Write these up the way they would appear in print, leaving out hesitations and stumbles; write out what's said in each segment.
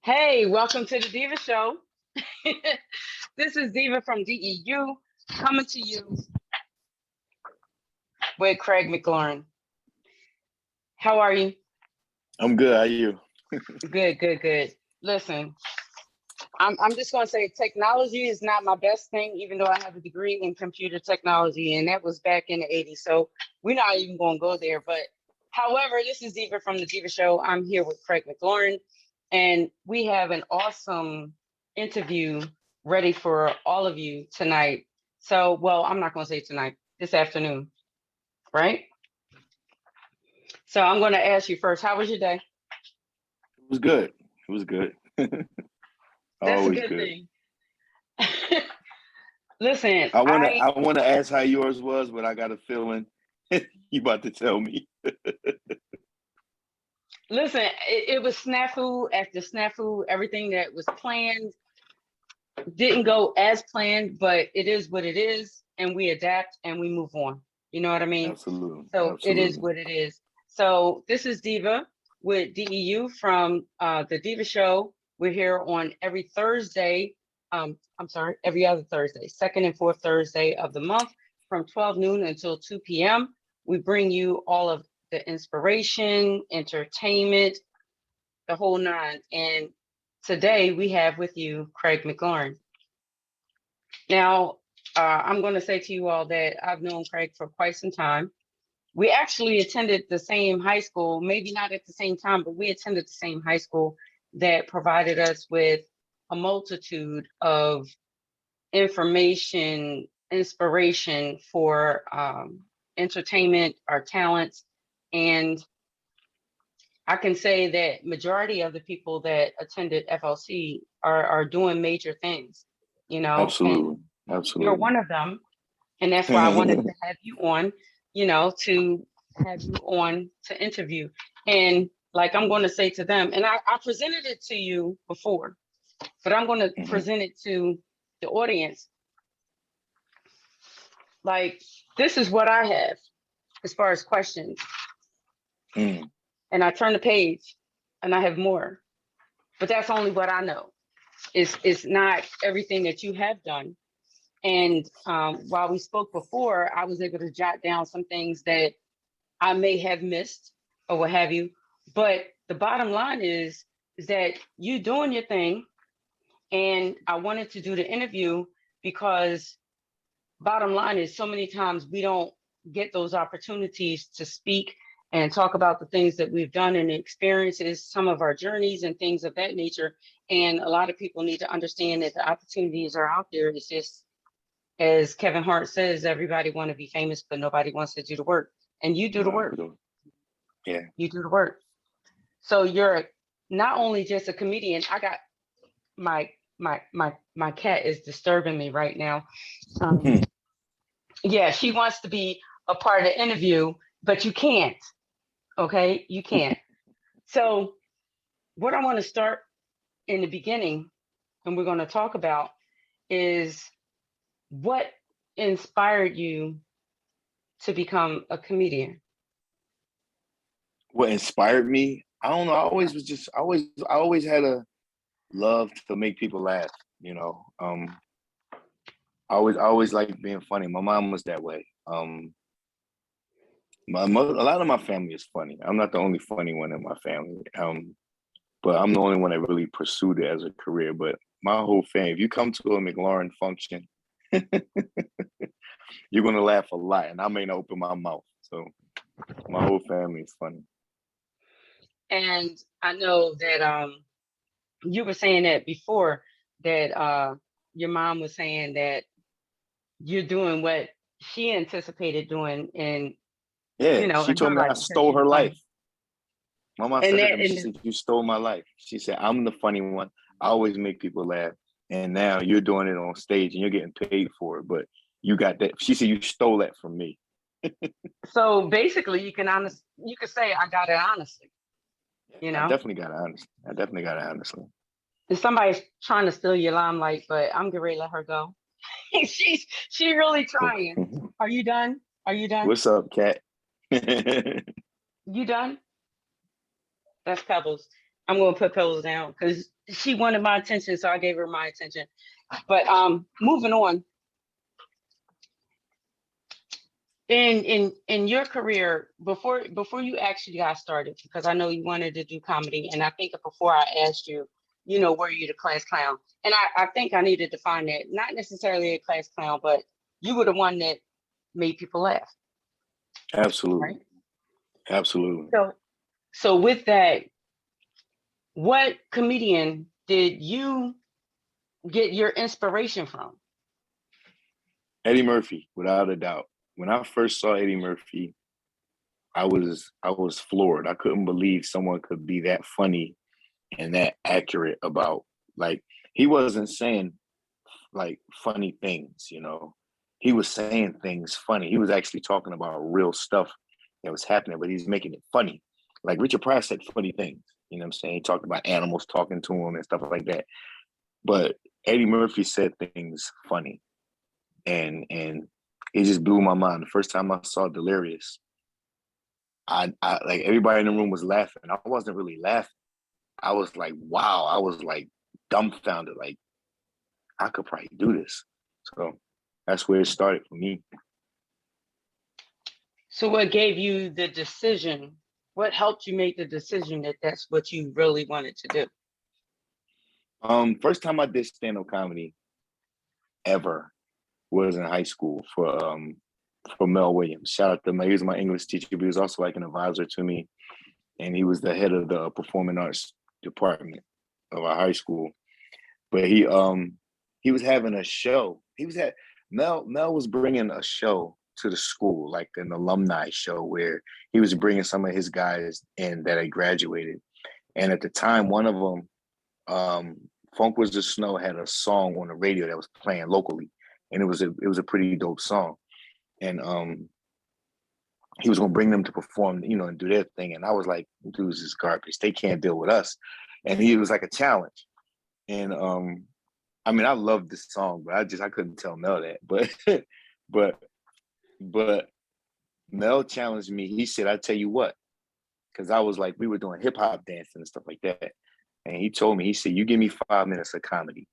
Hey, welcome to the Deeva Show. This is Deeva from DEU coming to you with Craig McLaren. How are you? I'm good. How are you? Good. Listen, I'm just going to say technology is not my best thing, even though I have a degree in computer technology, and that was back in the 80s. So we're not even going to go there. But however, this is Deeva from the Deeva Show. I'm here with Craig McLaren, and we have an awesome interview ready for all of you tonight. So, well, I'm not going to say tonight, this afternoon, right? So I'm going to ask you first, how was your day? It was good. It was good. That's Always a good good. thing. Listen, I wanna ask how yours was, but I got a feeling you about to tell me. listen, it was snafu after snafu. Everything that was planned didn't go as planned, but it is what it is, and we adapt and we move on. You know what I mean? Absolutely. So it is Absolutely. what it is. So this is Deeva with DEU from the Deeva Show. We're here on every Thursday. Every other Thursday, second and fourth Thursday of the month from 12 noon until 2 p.m. We bring you all of the inspiration, entertainment, the whole nine. And today we have with you Craig McLaren. Now, I'm going to say to you all that I've known Craig for quite some time. We actually attended the same high school, maybe not at the same time, but we attended the same high school that provided us with a multitude of information, inspiration for entertainment, our talents. And I can say that majority of the people that attended FLC are doing major things, Absolutely. and you're Absolutely. one of them. And that's why I wanted to have you on, to have you on to interview. And like I'm going to say to them, and I presented it to you before, but I'm going to present it to the audience. Like, this is what I have as far as questions. Mm. And I turn the page and I have more, but that's only what I know. It's not everything that you have done. And while we spoke before, I was able to jot down some things that I may have missed or what have you. But the bottom line is that you doing your thing. And I wanted to do the interview because bottom line is so many times we don't get those opportunities to speak and talk about the things that we've done and experiences, some of our journeys and things of that nature. And a lot of people need to understand that the opportunities are out there. It's just, as Kevin Hart says, everybody want to be famous, but nobody wants to do the work. And you do the work. Yeah. You do the work. So you're not only just a comedian. I got my cat is disturbing me right now. Yeah, she wants to be a part of the interview, but you can't. Okay, you can't. So what I want to start in the beginning, and we're going to talk about, is what inspired you to become a comedian? What inspired me? I don't know. I always had a love to make people laugh, I always liked being funny. My mom was that way. A lot of my family is funny. I'm not the only funny one in my family. But I'm the only one that really pursued it as a career. But my whole family, if you come to a McLaren function, you're gonna laugh a lot, and I may not open my mouth. So my whole family is funny. And I know that you were saying that before, that your mom was saying that you're doing what she anticipated doing in She in told her me I life because stole she's her funny. life. My mom said to me, she said, "You stole my life." She said, "I'm the funny one. I always make people laugh, and now you're doing it on stage and you're getting paid for it. But you got that." She said, "You stole that from me." So basically, you can say I got it honestly. I definitely got it honestly. If somebody's trying to steal your limelight, but I'm getting ready to let her go. She's really trying. Are you done? Are you done? What's up, Kat? You done? That's Pebbles. I'm gonna put Pebbles down because she wanted my attention, so I gave her my attention. But moving on. In your career, before you actually got started, because I know you wanted to do comedy, and I think before I asked you, were you the class clown? And I think I need to define that, not necessarily a class clown, but you were the one that made people laugh. Absolutely. Right? Absolutely. So with that, what comedian did you get your inspiration from? Eddie Murphy, without a doubt. When I first saw Eddie Murphy, I was floored. I couldn't believe someone could be that funny and that accurate about, like, he wasn't saying like funny things, He was saying things funny. He was actually talking about real stuff that was happening, but he's making it funny. Like Richard Pryor said funny things, you know what I'm saying? He talked about animals talking to him and stuff like that. But Eddie Murphy said things funny. And it just blew my mind. The first time I saw Delirious, I like everybody in the room was laughing. I wasn't really laughing. I was like, wow. I was like dumbfounded. Like, I could probably do this. So that's where it started for me. So what gave you the decision? What helped you make the decision that that's what you really wanted to do? First time I did stand-up comedy ever was in high school for Mel Williams. Shout out to Mel. He was my English teacher, but he was also like an advisor to me. And he was the head of the performing arts department of our high school. But he was having a show. Mel was bringing a show to the school, like an alumni show where he was bringing some of his guys in that had graduated. And at the time, one of them, Funk Was the Snow, had a song on the radio that was playing locally, and it was a pretty dope song. And he was gonna bring them to perform, and do their thing. And I was like, dudes is garbage. They can't deal with us. And he was like a challenge. And I mean, I loved this song, but I couldn't tell Mel that. But Mel challenged me. He said, "I tell you what," because I was like, we were doing hip hop dancing and stuff like that. And he told me, he said, "You give me 5 minutes of comedy."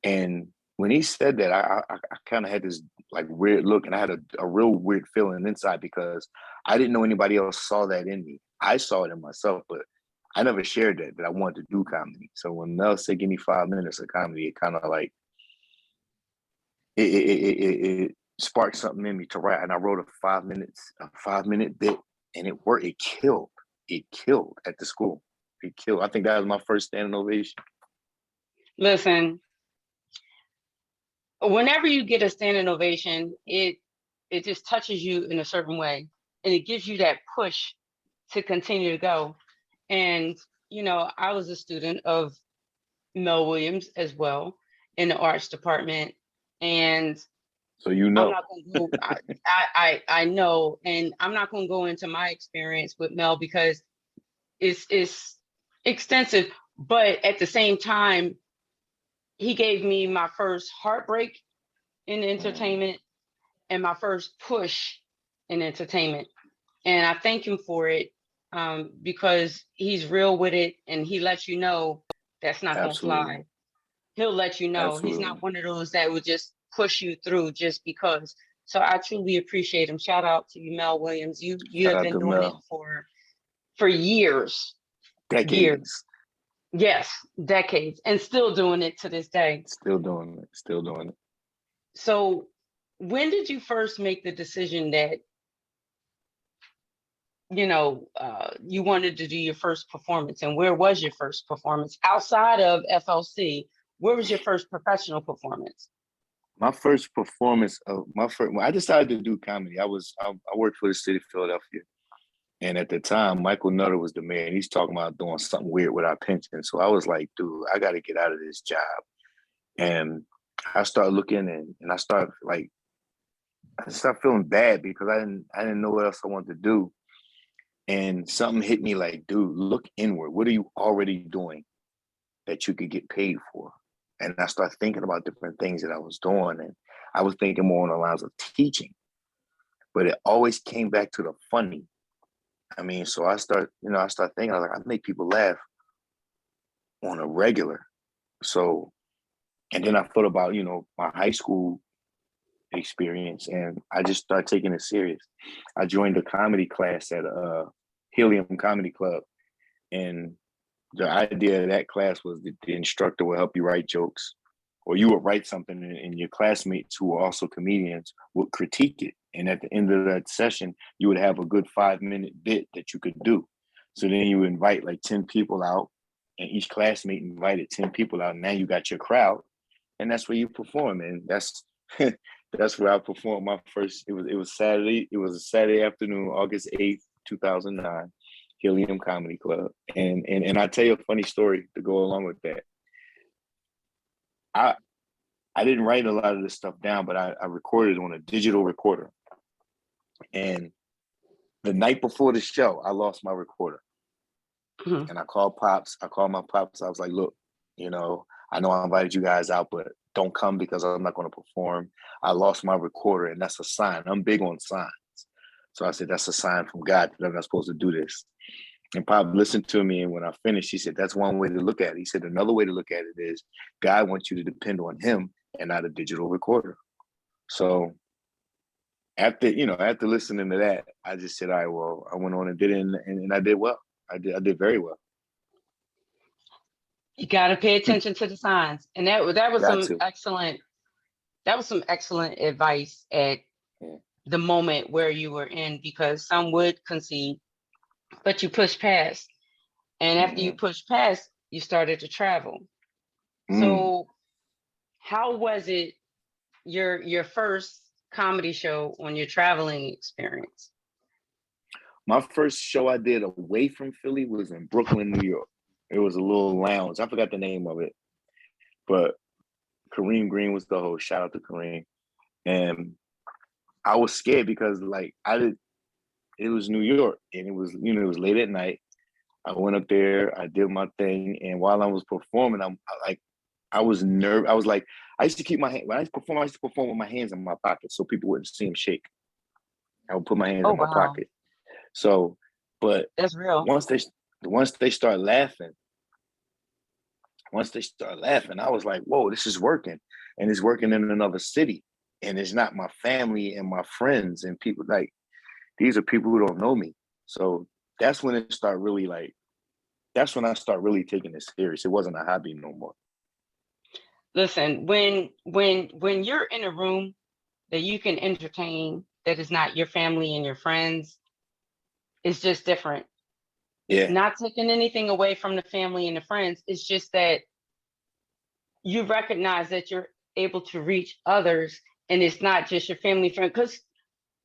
And when he said that, I kind of had this like weird look, and I had a real weird feeling inside because I didn't know anybody else saw that in me. I saw it in myself, but I never shared that I wanted to do comedy. So when Mel said, "Give me 5 minutes of comedy," it kind of like it sparked something in me to write. And I wrote a 5-minute bit, and it worked. It killed. It killed at the school. It killed. I think that was my first standing ovation. Listen, whenever you get a standing ovation, it just touches you in a certain way, and it gives you that push to continue to go. And I was a student of Mel Williams as well in the arts department, and so I'm not going to go. I know, and I'm not going to go into my experience with Mel because it's extensive. But at the same time, he gave me my first heartbreak in entertainment and my first push in entertainment, and I thank him for it because he's real with it, and he lets you know that's not going to fly. He'll let you know. Absolutely. He's not one of those that would just push you through just because. So I truly appreciate him. Shout out to you, Mel Williams. You have been doing it for years. Decades. Years. Yes, decades. And still doing it to this day. Still doing it. So when did you first make the decision that, you wanted to do your first performance? And where was your first performance? Outside of FLC, where was your first professional performance? My first performance when I decided to do comedy, I worked for the city of Philadelphia. And at the time, Michael Nutter was the mayor, and he's talking about doing something weird with our pension. So I was like, dude, I got to get out of this job. And I started looking, and I started feeling bad because I didn't know what else I wanted to do. And something hit me like, dude, look inward. What are you already doing that you could get paid for? And I started thinking about different things that I was doing. And I was thinking more on the lines of teaching. But it always came back to the funny. I mean, so I start thinking, I was like, I make people laugh on a regular. So, and then I thought about, my high school experience, and I just started taking it serious. I joined a comedy class at Helium Comedy Club, and the idea of that class was that the instructor would help you write jokes, or you would write something, and your classmates who were also comedians would critique it. And at the end of that session, you would have a good 5-minute bit that you could do. So then you invite like 10 people out, and each classmate invited 10 people out. And now you got your crowd, and that's where you perform. And that's that's where I performed my first. It was Saturday. It was a Saturday afternoon, August 8th, 2009, Helium Comedy Club. And I tell you a funny story to go along with that. I didn't write a lot of this stuff down, but I recorded on a digital recorder. And the night before the show, I lost my recorder. Mm-hmm. And I called Pops. I called my Pops. I was like, look, I know I invited you guys out, but don't come because I'm not going to perform. I lost my recorder, and that's a sign. I'm big on signs. So I said, that's a sign from God that I'm not supposed to do this. And Pop listened to me, and when I finished, he said, that's one way to look at it. He said, another way to look at it is God wants you to depend on him and not a digital recorder. So after listening to that, I just said, all right, well, I went on and did it, and I did well. I did very well. You got to pay attention to the signs. And that was some excellent advice at the moment where you were in, because some would concede, but you pushed past. And after you pushed past, you started to travel. So how was it your first comedy show on your traveling experience? My first show I did away from Philly was in Brooklyn, New York. It was a little lounge. I forgot the name of it, but Kareem Green was the host. Shout out to Kareem. And I was scared because it was New York, and it was, it was late at night. I went up there, I did my thing, and while I was performing, I was nervous. I was like, I used to keep my hand when I used to perform with my hands in my pocket so people wouldn't see them shake. I would put my hands in my pocket. So, but that's real. Once they start laughing, I was like, whoa, this is working. And it's working in another city. And it's not my family and my friends and people, like, these are people who don't know me. So that's when it started really that's when I start really taking it serious. It wasn't a hobby no more. Listen, when you're in a room that you can entertain, that is not your family and your friends, it's just different. Yeah. Not taking anything away from the family and the friends. It's just that you recognize that you're able to reach others, and it's not just your family friend. Because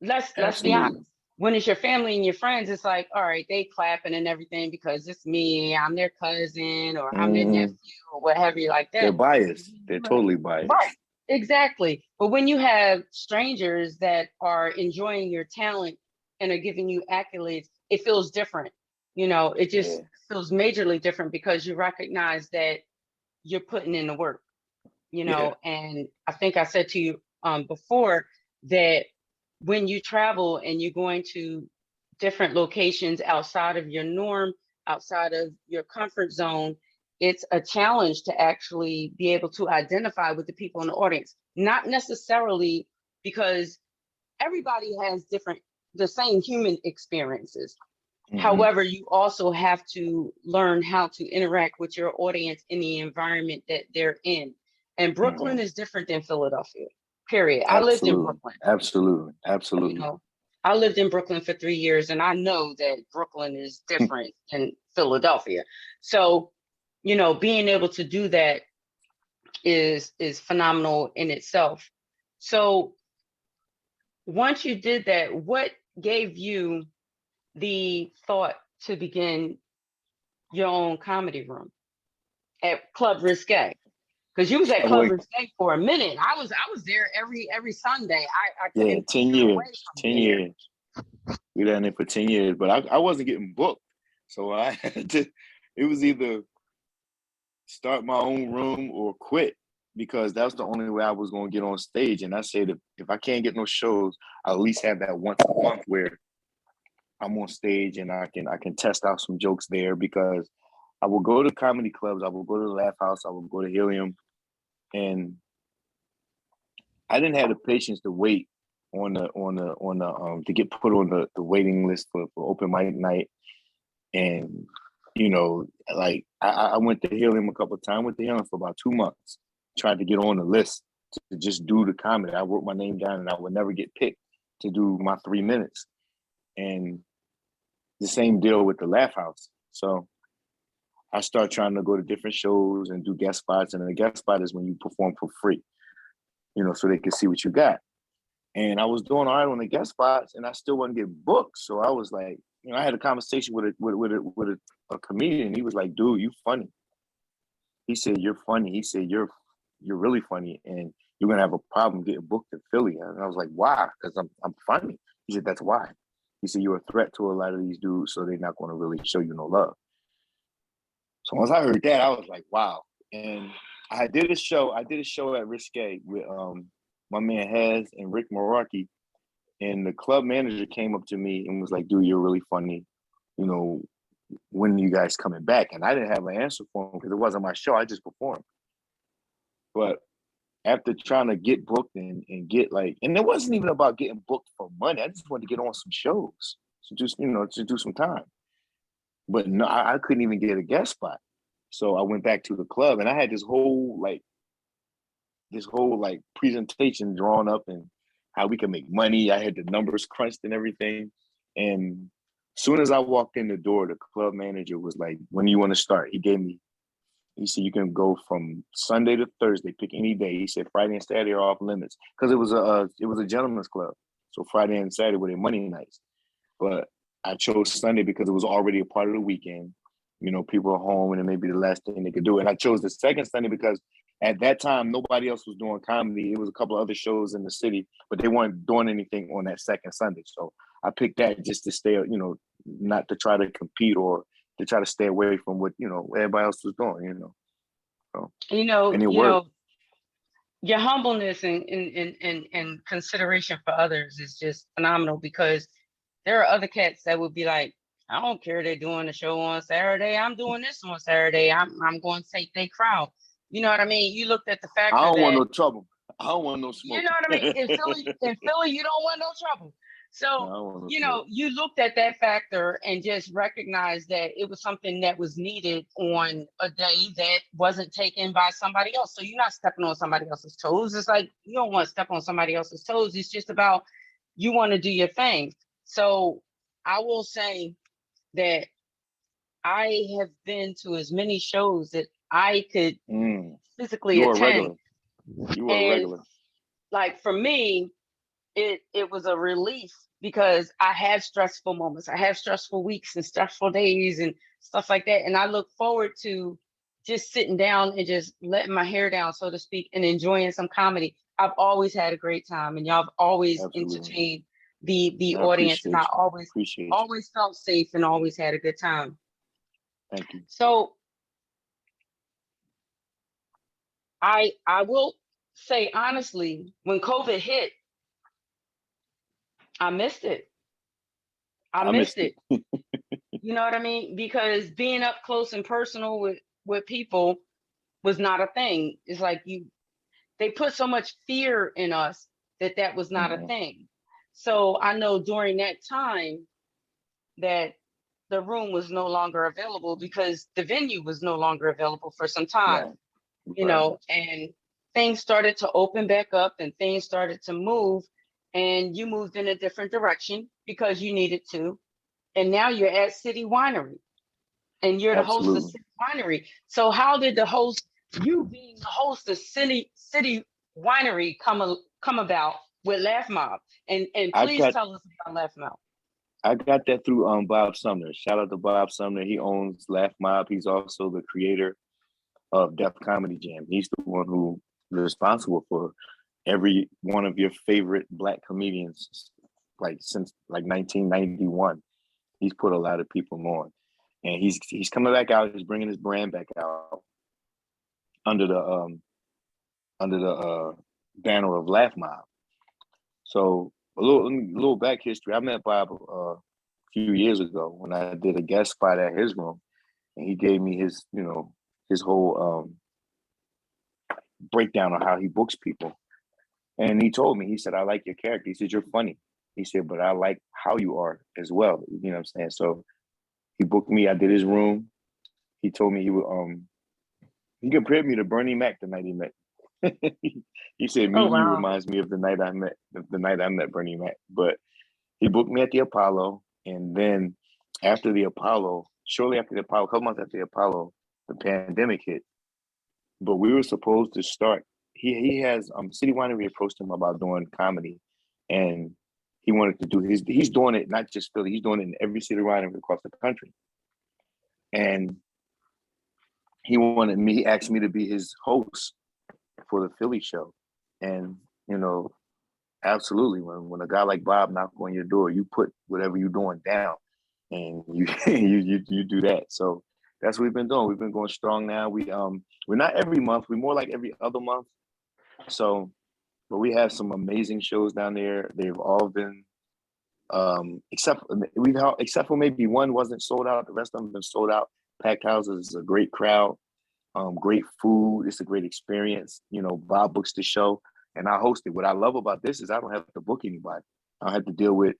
let's be honest. When it's your family and your friends, it's like, all right, they clapping and everything because it's me, I'm their cousin, or I'm their nephew, or whatever you like that. They're biased. They're totally biased. Right. Exactly. But when you have strangers that are enjoying your talent and are giving you accolades, it feels different. It just feels majorly different because you recognize that you're putting in the work, and I think I said to you before that when you travel and you're going to different locations outside of your norm, outside of your comfort zone, it's a challenge to actually be able to identify with the people in the audience. Not necessarily because everybody has the same human experiences. Mm-hmm. However, you also have to learn how to interact with your audience in the environment that they're in. And Brooklyn is different than Philadelphia. Period. Absolutely. I lived in Brooklyn. Absolutely. I lived in Brooklyn for 3 years, and I know that Brooklyn is different than Philadelphia. So, being able to do that is phenomenal in itself. So once you did that, what gave you the thought to begin your own comedy room at Club Risque? Because you was at Club Risque for a minute. I was there every Sunday. I couldn't 10 years. We were there for 10 years, but I wasn't getting booked. So I had to, it was either start my own room or quit, because that's the only way I was going to get on stage. And I said, if I can't get no shows, I'll at least have that once a month where I'm on stage and I can test out some jokes there, because I will go to comedy clubs, I will go to the Laugh House, I will go to Helium, and I didn't have the patience to wait to get put on the waiting list for open mic night. And like I went to Helium a couple of times. Went to Helium for about 2 months, tried to get on the list to just do the comedy. I wrote my name down, and I would never get picked to do my 3 minutes. And the same deal with the Laugh House. So I started trying to go to different shows and do guest spots. And the guest spot is when you perform for free, so they can see what you got. And I was doing all right on the guest spots, and I still wasn't getting booked. So I was like, I had a conversation with a comedian. He was like, "Dude, you funny." He said, "You're funny." He said, "You're really funny, and you're gonna have a problem getting booked in Philly." And I was like, "Why?" Because I'm funny. He said, "That's why." He said, "You're a threat to a lot of these dudes, so they're not going to really show you no love." So once I heard that, I was like, "Wow!" And I did a show at Risque with my man Haz and Rick Maraki, and the club manager came up to me and was like, "Dude, you're really funny. When are you guys coming back?" And I didn't have an answer for him because it wasn't my show. I just performed. But after trying to get booked and get and it wasn't even about getting booked for money. I just wanted to get on some shows. So just, to do some time. But no, I couldn't even get a guest spot. So I went back to the club, and I had this whole presentation drawn up and how we can make money. I had the numbers crunched and everything. And as soon as I walked in the door, the club manager was like, "When do you want to start?" He said, "You can go from Sunday to Thursday, pick any day." He said, "Friday and Saturday are off limits," because it was a gentleman's club. So Friday and Saturday were their money nights. But I chose Sunday because it was already a part of the weekend. People are home, and it may be the last thing they could do. And I chose the second Sunday because at that time, nobody else was doing comedy. It was a couple of other shows in the city, but they weren't doing anything on that second Sunday. So I picked that just to stay, not to try to compete or to try to stay away from what, everybody else was doing, So, and it worked. Your humbleness and consideration for others is just phenomenal, because there are other cats that would be like, "I don't care, they're doing a show on Saturday. I'm doing this on Saturday. I'm going to take their crowd." You know what I mean? You looked at the factor I don't that, want no trouble. I don't want no smoke. you know what I mean? In Philly, you don't want no trouble. So, you looked at that factor and just recognized that it was something that was needed on a day that wasn't taken by somebody else. So you're not stepping on somebody else's toes. It's like, you don't want to step on somebody else's toes. It's just about, you want to do your thing. So I will say that I have been to as many shows that I could physically attend. You were a regular. Like, for me, it was a relief, because I have stressful moments. I have stressful weeks and stressful days and stuff like that. And I look forward to just sitting down and just letting my hair down, so to speak, and enjoying some comedy. I've always had a great time, and y'all have always entertained the audience, and I always felt safe and always had a good time. Thank you. So I will say honestly, when COVID hit, I missed it. I missed it. You know what I mean? Because being up close and personal with people was not a thing. It's like they put so much fear in us that was not a thing. So I know during that time that the room was no longer available, because the venue was no longer available for some time, and things started to open back up and things started to move, and you moved in a different direction because you needed to. And now you're at City Winery, and you're the host of City Winery. So how did you being the host of City Winery come about with Laugh Mob? And please tell us about Laugh Mob. I got that through Bob Sumner. Shout out to Bob Sumner. He owns Laugh Mob. He's also the creator of Def Comedy Jam. He's the one who is responsible for every one of your favorite Black comedians, since 1991. He's put a lot of people on, and he's coming back out. He's bringing his brand back out under the banner of Laugh Mob. So a little back history. I met Bob few years ago when I did a guest spot at his room, and he gave me his, his whole breakdown on how he books people. And he told me, he said, I like your character. He said, you're funny. He said, but I like how you are as well. You know what I'm saying? So he booked me. I did his room. He told me he compared me to Bernie Mac the night he met. He said, Oh, meeting you wow. reminds me of the night I met Bernie Mac. But he booked me at the Apollo. And then after the Apollo, shortly after the Apollo, a couple months after the Apollo, the pandemic hit. But we were supposed to start. He has City Winery approached him about doing comedy, and he wanted to do he's doing it not just Philly, he's doing it in every city winery across the country. And he asked me to be his host for the Philly show. And absolutely, when a guy like Bob knocks on your door, you put whatever you're doing down, and you you do that. So that's what we've been doing. We've been going strong now. We're not every month. We're more like every other month. So, but we have some amazing shows down there. They've all been, except for maybe one wasn't sold out. The rest of them have been sold out. Packed houses, a great crowd, great food. It's a great experience. Bob books the show, and I host it. What I love about this is I don't have to book anybody. I don't have to deal with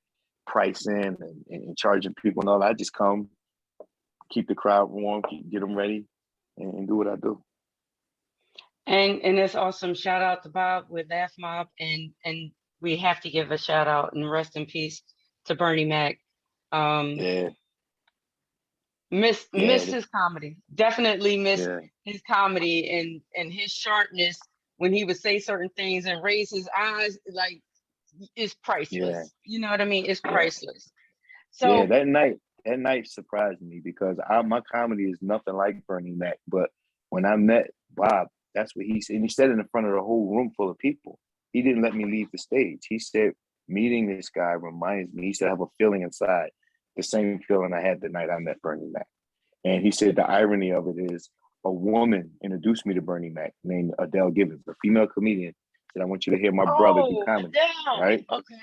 pricing and charging people and all that. I just come, keep the crowd warm, get them ready, and do what I do. And it's awesome. Shout out to Bob with Laugh Mob, and we have to give a shout out and rest in peace to Bernie Mac. Yeah. Missed his comedy. Definitely missed his comedy and his sharpness when he would say certain things and raise his eyes, like, it's priceless. Yeah. You know what I mean? It's priceless. So that night surprised me because my comedy is nothing like Bernie Mac. But when I met Bob, that's what he said. And he said it in front of a whole room full of people. He didn't let me leave the stage. He said, meeting this guy reminds me, he said, I have a feeling inside, the same feeling I had the night I met Bernie Mac. And he said, the irony of it is a woman introduced me to Bernie Mac named Adele Gibbons, a female comedian, said, I want you to hear my brother do comedy. Adele. Right? Okay.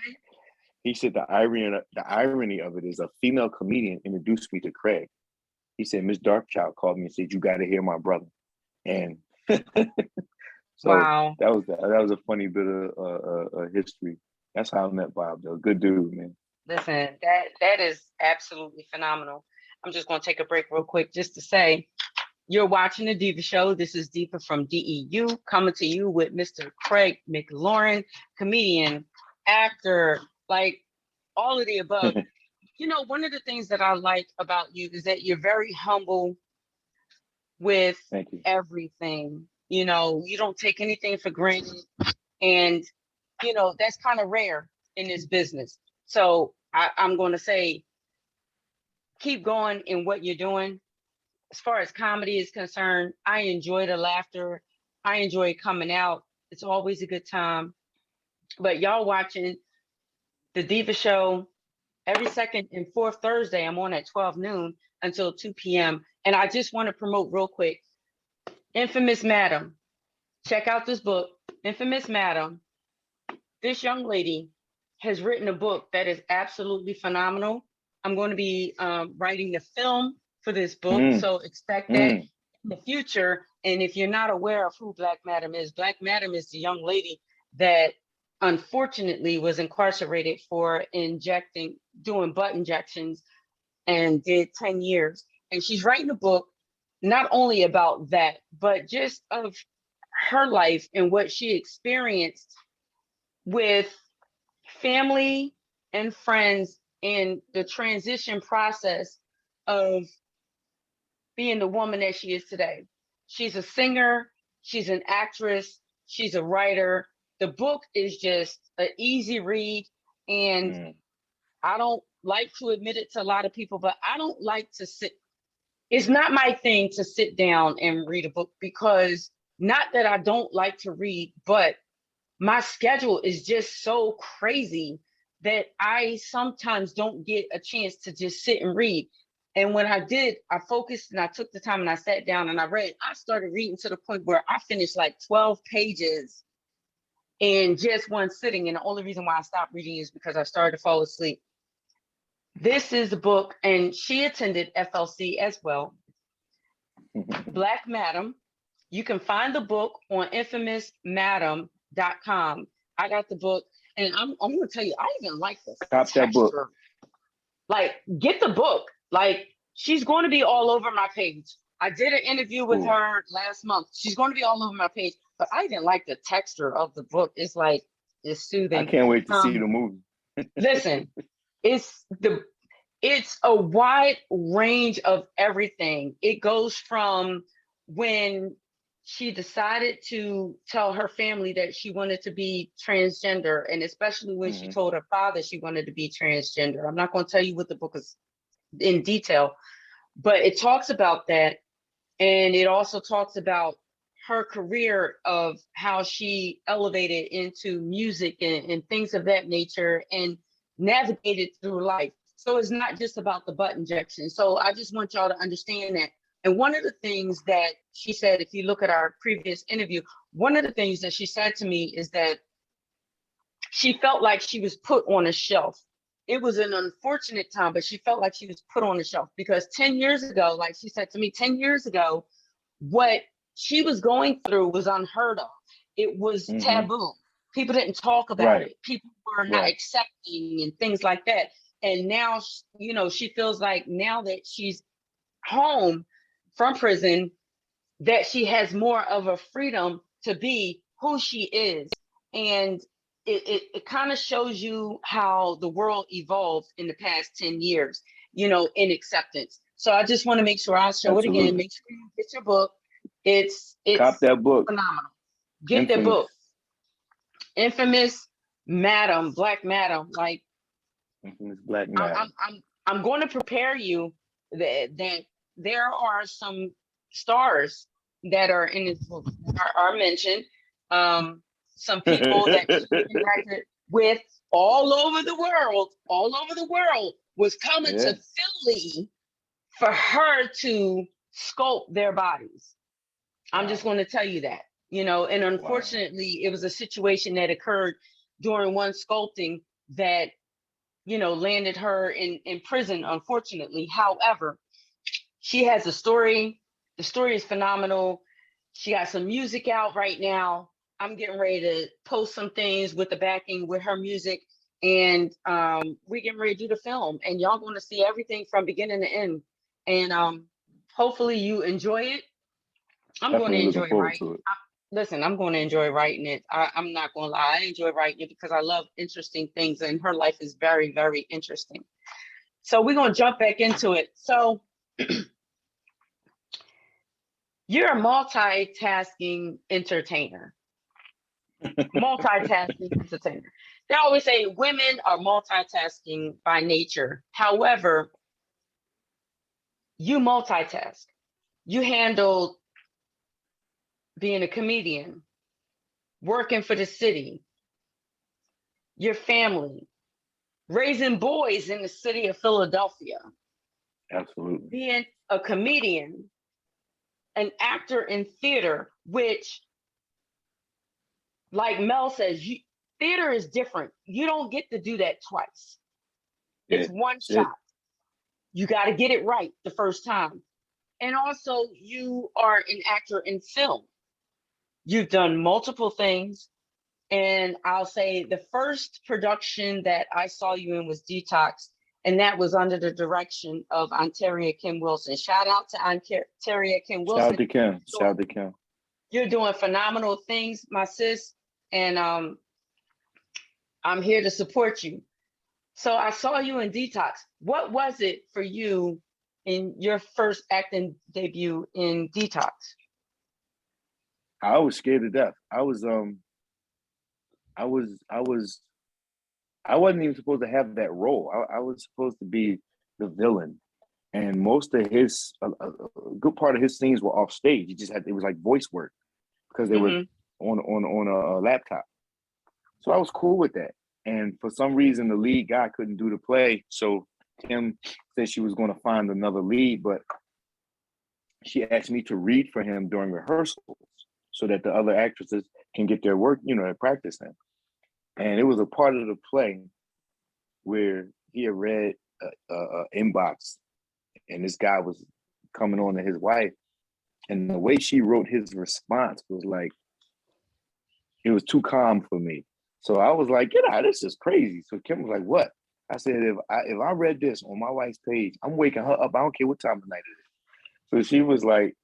He said, the irony of it is a female comedian introduced me to Craig. He said, Miss Darkchild called me and said, you got to hear my brother. And so wow, that was a funny bit of history. That's how I met Bob, though. Good dude, man. Listen, that is absolutely phenomenal. I'm just going to take a break real quick just to say, you're watching the Deeva Show. This is Deeva from DEU, coming to you with Mr. Craig McLaren, comedian, actor, like all of the above. One of the things that I like about you is that you're very humble with everything. You don't take anything for granted. And, that's kind of rare in this business. So I'm going to say, keep going in what you're doing. As far as comedy is concerned, I enjoy the laughter. I enjoy coming out. It's always a good time. But y'all watching the Deeva Show every second and fourth Thursday. I'm on at 12 noon until 2 p.m. And I just want to promote real quick, Infamous Madam. Check out this book, Infamous Madam. This young lady has written a book that is absolutely phenomenal. I'm going to be writing the film for this book, so expect that in the future. And if you're not aware of who Black Madam is the young lady that unfortunately was incarcerated for doing butt injections and did 10 years. And she's writing a book not only about that, but just of her life and what she experienced with family and friends in the transition process of being the woman that she is today. She's a singer, she's an actress, she's a writer. The book is just an easy read, and I don't like to admit it to a lot of people, but I don't like to it's not my thing to sit down and read a book, because not that I don't like to read, but my schedule is just so crazy that I sometimes don't get a chance to just sit and read. And when I did, I focused and I took the time and I sat down and I read. I started reading to the point where I finished like 12 pages in just one sitting. And the only reason why I stopped reading is because I started to fall asleep. This is the book, and she attended FLC as well. Black Madam. You can find the book on infamousmadam.com. I got the book, and I'm going to tell you, I even like this texture. That book. Like, get the book. Like, she's going to be all over my page. I did an interview with her last month. She's going to be all over my page, but I even like the texture of the book. It's like, it's soothing. I can't wait to see the movie. Listen, it's a wide range of everything. It goes from when she decided to tell her family that she wanted to be transgender, and especially when she told her father she wanted to be transgender. I'm not going to tell you what the book is in detail, but it talks about that. And it also talks about her career of how she elevated into music and things of that nature and navigated through life. So it's not just about the butt injection. So I just want y'all to understand that. And one of the things that she said, if you look at our previous interview, one of the things that she said to me is that she felt like she was put on a shelf. It was an unfortunate time, but she felt like she was put on the shelf because 10 years ago, like she said to me, 10 years ago, what she was going through was unheard of. It was taboo. People didn't talk about it. People were not accepting and things like that. And now, you know, she feels like now that she's home from prison, that she has more of a freedom to be who she is. And it kind of shows you how the world evolved in the past 10 years, you know, in acceptance. So I just want to make sure I show it again. Make sure you get your book. It's Cop that book. Phenomenal. Get that book. Infamous Madam, Black Madam. Like, Infamous Black Madam. I'm going to prepare you that there are some stars that are in this book are mentioned. Some people that she interacted with all over the world was coming to Philly for her to sculpt their bodies. I'm just going to tell you that, you know, and unfortunately it was a situation that occurred during one sculpting that, you know, landed her in prison, unfortunately. However, she has a story. The story is phenomenal. She got some music out right now. I'm getting ready to post some things with the backing with her music, and we're getting ready to do the film, and y'all going to see everything from beginning to end. And hopefully you enjoy it. I'm going to enjoy writing it. Listen, I'm going to enjoy writing it. I'm not going to lie. I enjoy writing it because I love interesting things, and her life is very, very interesting. So we're going to jump back into it. So you're a multitasking entertainer. Multitasking entertainer. They always say women are multitasking by nature. However, you multitask. You handle being a comedian, working for the city, your family, raising boys in the city of Philadelphia. Absolutely. Being a comedian, an actor in theater, which, like Mel says, theater is different. You don't get to do that twice. It's one shot. You got to get it right the first time. And also, you are an actor in film. You've done multiple things. And I'll say the first production that I saw you in was Detox. And that was under the direction of Ontaria Kim Wilson. Shout out to Ontaria Kim Wilson. Shout out to Kim. Shout out to Kim. You're doing phenomenal things, my sis. And I'm here to support you. So I saw you in Detox. What was it for you in your first acting debut in Detox? I was scared to death. I wasn't even supposed to have that role. I was supposed to be the villain, and most of his a good part of his scenes were off stage. It was like voice work because they were on a laptop. So I was cool with that. And for some reason, the lead guy couldn't do the play. So Kim said she was going to find another lead, but she asked me to read for him during rehearsals so that the other actresses can get their work, at practice him. And it was a part of the play where he had read inbox, and this guy was coming on to his wife, and the way she wrote his response was like, it was too calm for me. So I was like, get out, this is crazy. So Kim was like, what? I said, if I read this on my wife's page, I'm waking her up. I don't care what time of night it is. So she was like,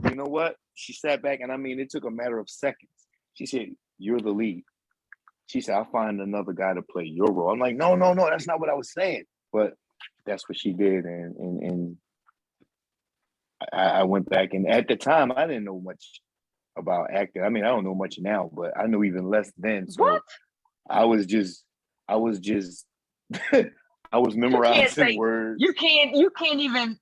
you know what? She sat back, and I mean, it took a matter of seconds. She said, you're the lead. She said, I'll find another guy to play your role. I'm like, no, that's not what I was saying. But that's what she did. And I went back, and at the time, I didn't know much about acting. I mean, I don't know much now, but I knew even less then. So What? I was just I was memorizing words. You can't even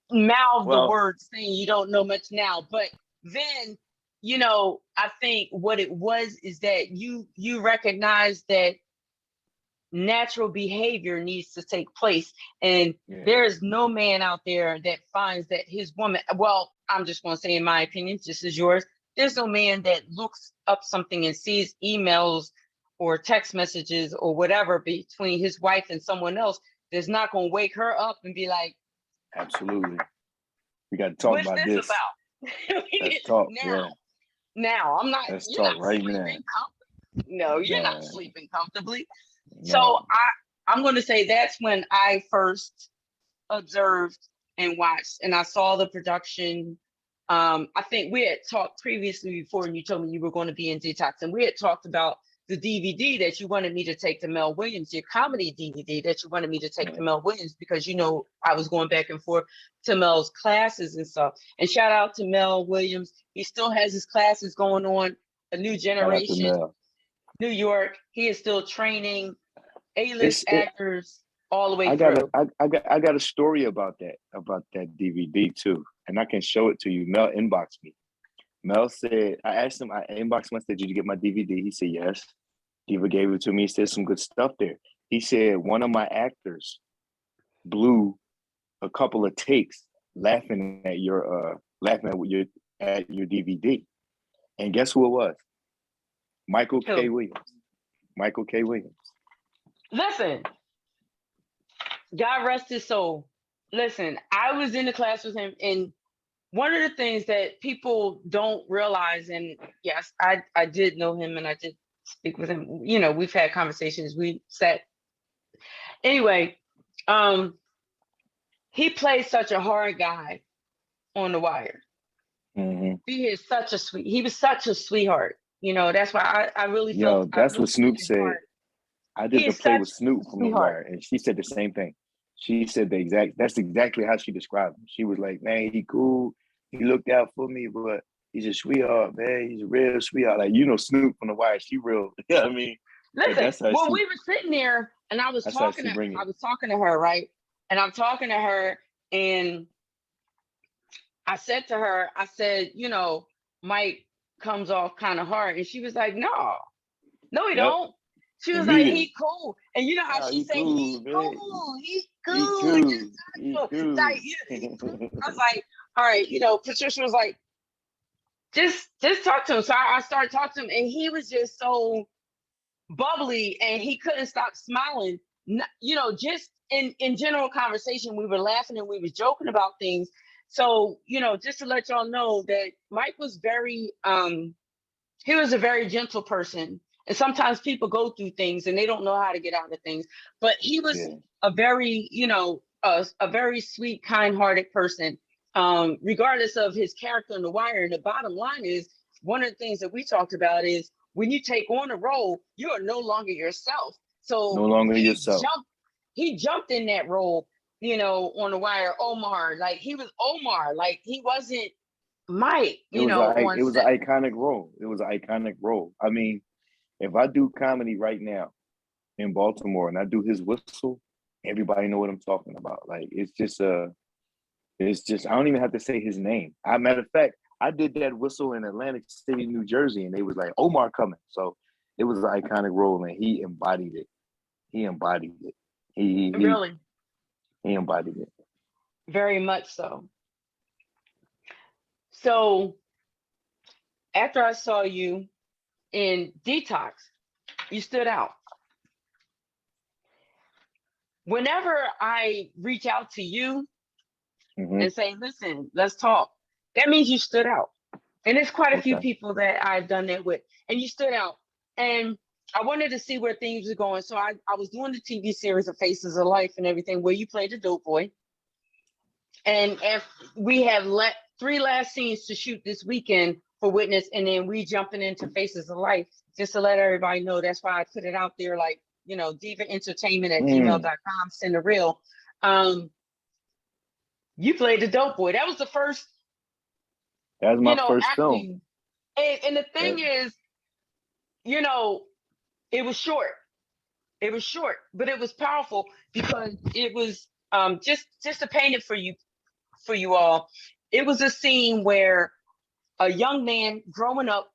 mouth the words saying you don't know much now. But then, I think what it was is that you recognize that natural behavior needs to take place. And there is no man out there that finds that his woman, well, I'm just going to say in my opinion, just as yours, there's no man that looks up something and sees emails or text messages or whatever between his wife and someone else that's not going to wake her up and be like, absolutely, we got to talk about this. About? Let's talk now I'm not. Let's you're talk not right sleeping now. No, you're not sleeping comfortably. No. So I'm going to say that's when I first observed and watched, and I saw the production. I think we had talked previously before, and you told me you were going to be in Detox, and we had talked about the DVD that you wanted me to take to Mel Williams, your comedy DVD that you wanted me to take to Mel Williams, because I was going back and forth to Mel's classes and stuff. And shout out to Mel Williams. He still has his classes going on, a new generation, New York. He is still training A-list actors all the way through. I got a story about that DVD too, and I can show it to you. Mel inboxed me. Mel said, I asked him, I inboxed him, I said, did you get my DVD? He said, yes. Deeva gave it to me. He said some good stuff there. He said one of my actors blew a couple of takes laughing at your DVD. And guess who it was? Michael K. Williams. Michael K. Williams. Listen, God rest his soul. Listen, I was in the class with him, and one of the things that people don't realize, and yes, I did know him and I did speak with him. We've had conversations. We sat. Anyway, he plays such a hard guy on The Wire. Mm-hmm. He was such a sweetheart. That's why I really felt. That's what Snoop said. I did the play with Snoop from The Wire, and she said the same thing. She said that's exactly how she described him. She was like, man, he cool. He looked out for me, but he's a sweetheart, man. He's a real sweetheart. Like, Snoop from The Wire, she real. You know what I mean? Listen, we were sitting there and I was talking to her, right? And I'm talking to her, and I said to her, Mike comes off kind of hard. And she was like, no, he don't. She was like, he cool. And you know how she said, he cool. Like, I was like, all right, Patricia was like, just talk to him. So I started talking to him, and he was just so bubbly, and he couldn't stop smiling. Just in general conversation, we were laughing and we were joking about things. So, just to let y'all know that Mike was he was a very gentle person. And sometimes people go through things and they don't know how to get out of things. But he was a very, a very sweet, kind-hearted person, regardless of his character in The Wire. And the bottom line is, one of the things that we talked about is, when you take on a role, you are no longer yourself. So no longer yourself. He jumped in that role, on The Wire. Omar, like he was Omar, like he wasn't Mike. It was an iconic role. It was an iconic role. I mean, if I do comedy right now in Baltimore and I do his whistle, everybody know what I'm talking about. Like, it's just I don't even have to say his name. Matter of fact, I did that whistle in Atlantic City, New Jersey, and they was like, Omar coming. So it was an iconic role, and he embodied it. He embodied it. He embodied it. Very much so. So after I saw you in Detox, you stood out. whenever I reach out to you Mm-hmm. and say, listen, let's talk, that means you stood out. And there's quite a few Okay. people that I've done that with, and you stood out. And I wanted to see where things were going. So I was doing the TV series of Faces of Life and everything, where you played a dope boy. And if we have 3 last scenes to shoot this weekend for Witness, and then we jumping into Faces of Life, just to let everybody know. That's why I put it out there, like, Deeva Entertainment at gmail.com, send a reel. You played the dope boy. That was the first, That was my first acting. film. And the thing is, it was short. It was short, but it was powerful because it was just to paint it for you all. It was a scene where a young man growing up,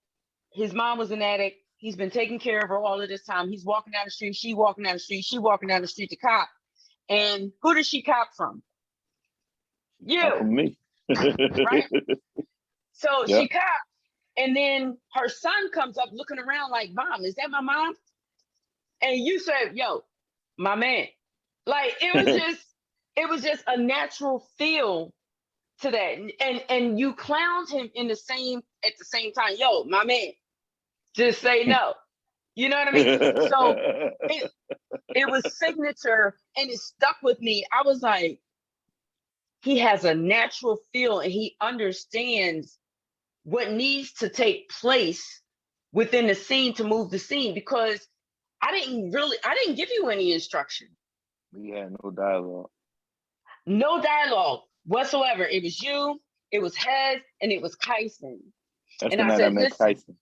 his mom was an addict. He's been taking care of her all of this time. He's walking down the street. She walking down the street. She walking down the street to cop. And who does she cop from? You. Not from me. Right? So Yep. she copped. And then her son comes up looking around like, Mom, is that my mom? And you said, yo, my man. Like, it was just a natural feel to that. And you clowned him at the same time. Yo, my man, just say no. You know what I mean? So it was signature, and it stuck with me. I was like, he has a natural feel, and he understands what needs to take place within the scene to move the scene, because I didn't give you any instruction. We had no dialogue. No dialogue whatsoever. It was you, it was Hez, and it was Kyson. That's And the I night said, I met listen, Kyson.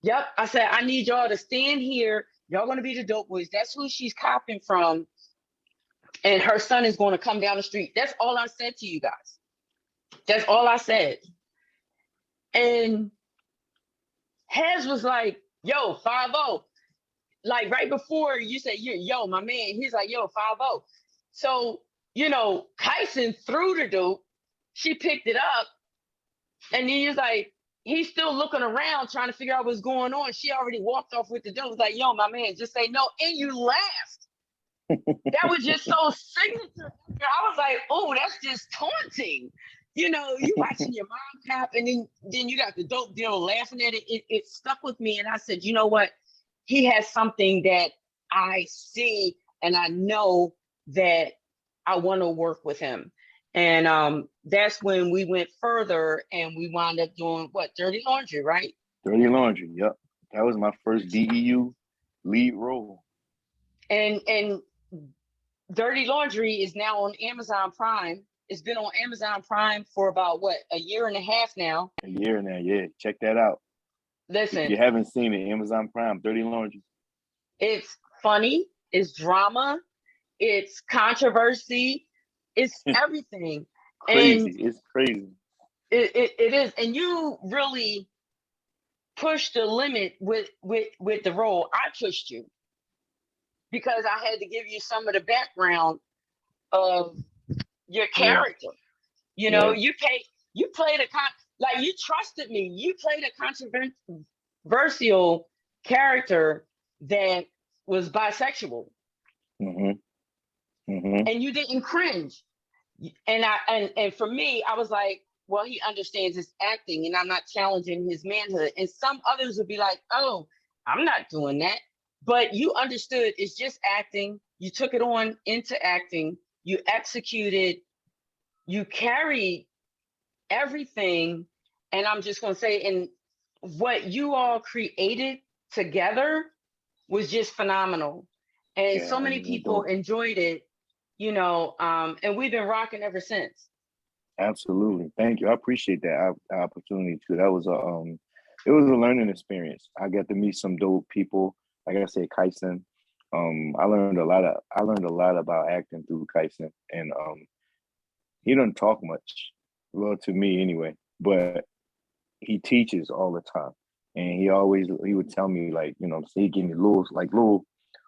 yep. I said, I need y'all to stand here. Y'all gonna be the dope boys. That's who she's copping from. And her son is gonna come down the street. That's all I said to you guys. That's all I said. And Hez was like, yo, 5-0. Like right before you said, yo, my man, he's like, yo, 5-0. So, Kyson threw the dope. She picked it up. And then he's like, he's still looking around trying to figure out what's going on. She already walked off with the dope. It's like, yo, my man, just say no. And you laughed. That was just so signature. I was like, oh, that's just taunting. You watching your mom cop, and then you got the dope dealer laughing at it. It stuck with me. And I said, you know what? He has something that I see, and I know that I want to work with him. And that's when we went further, and we wound up doing what? Dirty Laundry, right? Dirty Laundry, yep. That was my first DEU lead role. And Dirty Laundry is now on Amazon Prime. It's been on Amazon Prime for about a year and a half now. A year now, yeah. Check that out. Listen, if you haven't seen it, Amazon Prime, Dirty Laundry. It's funny, it's drama, it's controversy, it's everything. Crazy. And it's crazy. It is. And you really pushed the limit with the role. I pushed you because I had to give you some of the background of your character. Yeah. You played like you trusted me. You played a controversial character that was bisexual. Mm-hmm. Mm-hmm. And you didn't cringe. And for me, I was like, well, he understands his acting, and I'm not challenging his manhood. And some others would be like, oh, I'm not doing that. But you understood it's just acting. You took it on into acting. You executed. You carried everything. And I'm just going to say, and what you all created together was just phenomenal. And so many people enjoyed it, and we've been rocking ever since. Absolutely. Thank you. I appreciate that opportunity too. That was it was a learning experience. I got to meet some dope people. Like I said, Kyson. I learned a lot about acting through Kyson, and he doesn't talk much, well, to me anyway, but he teaches all the time, and he would tell me, like, so he gave me little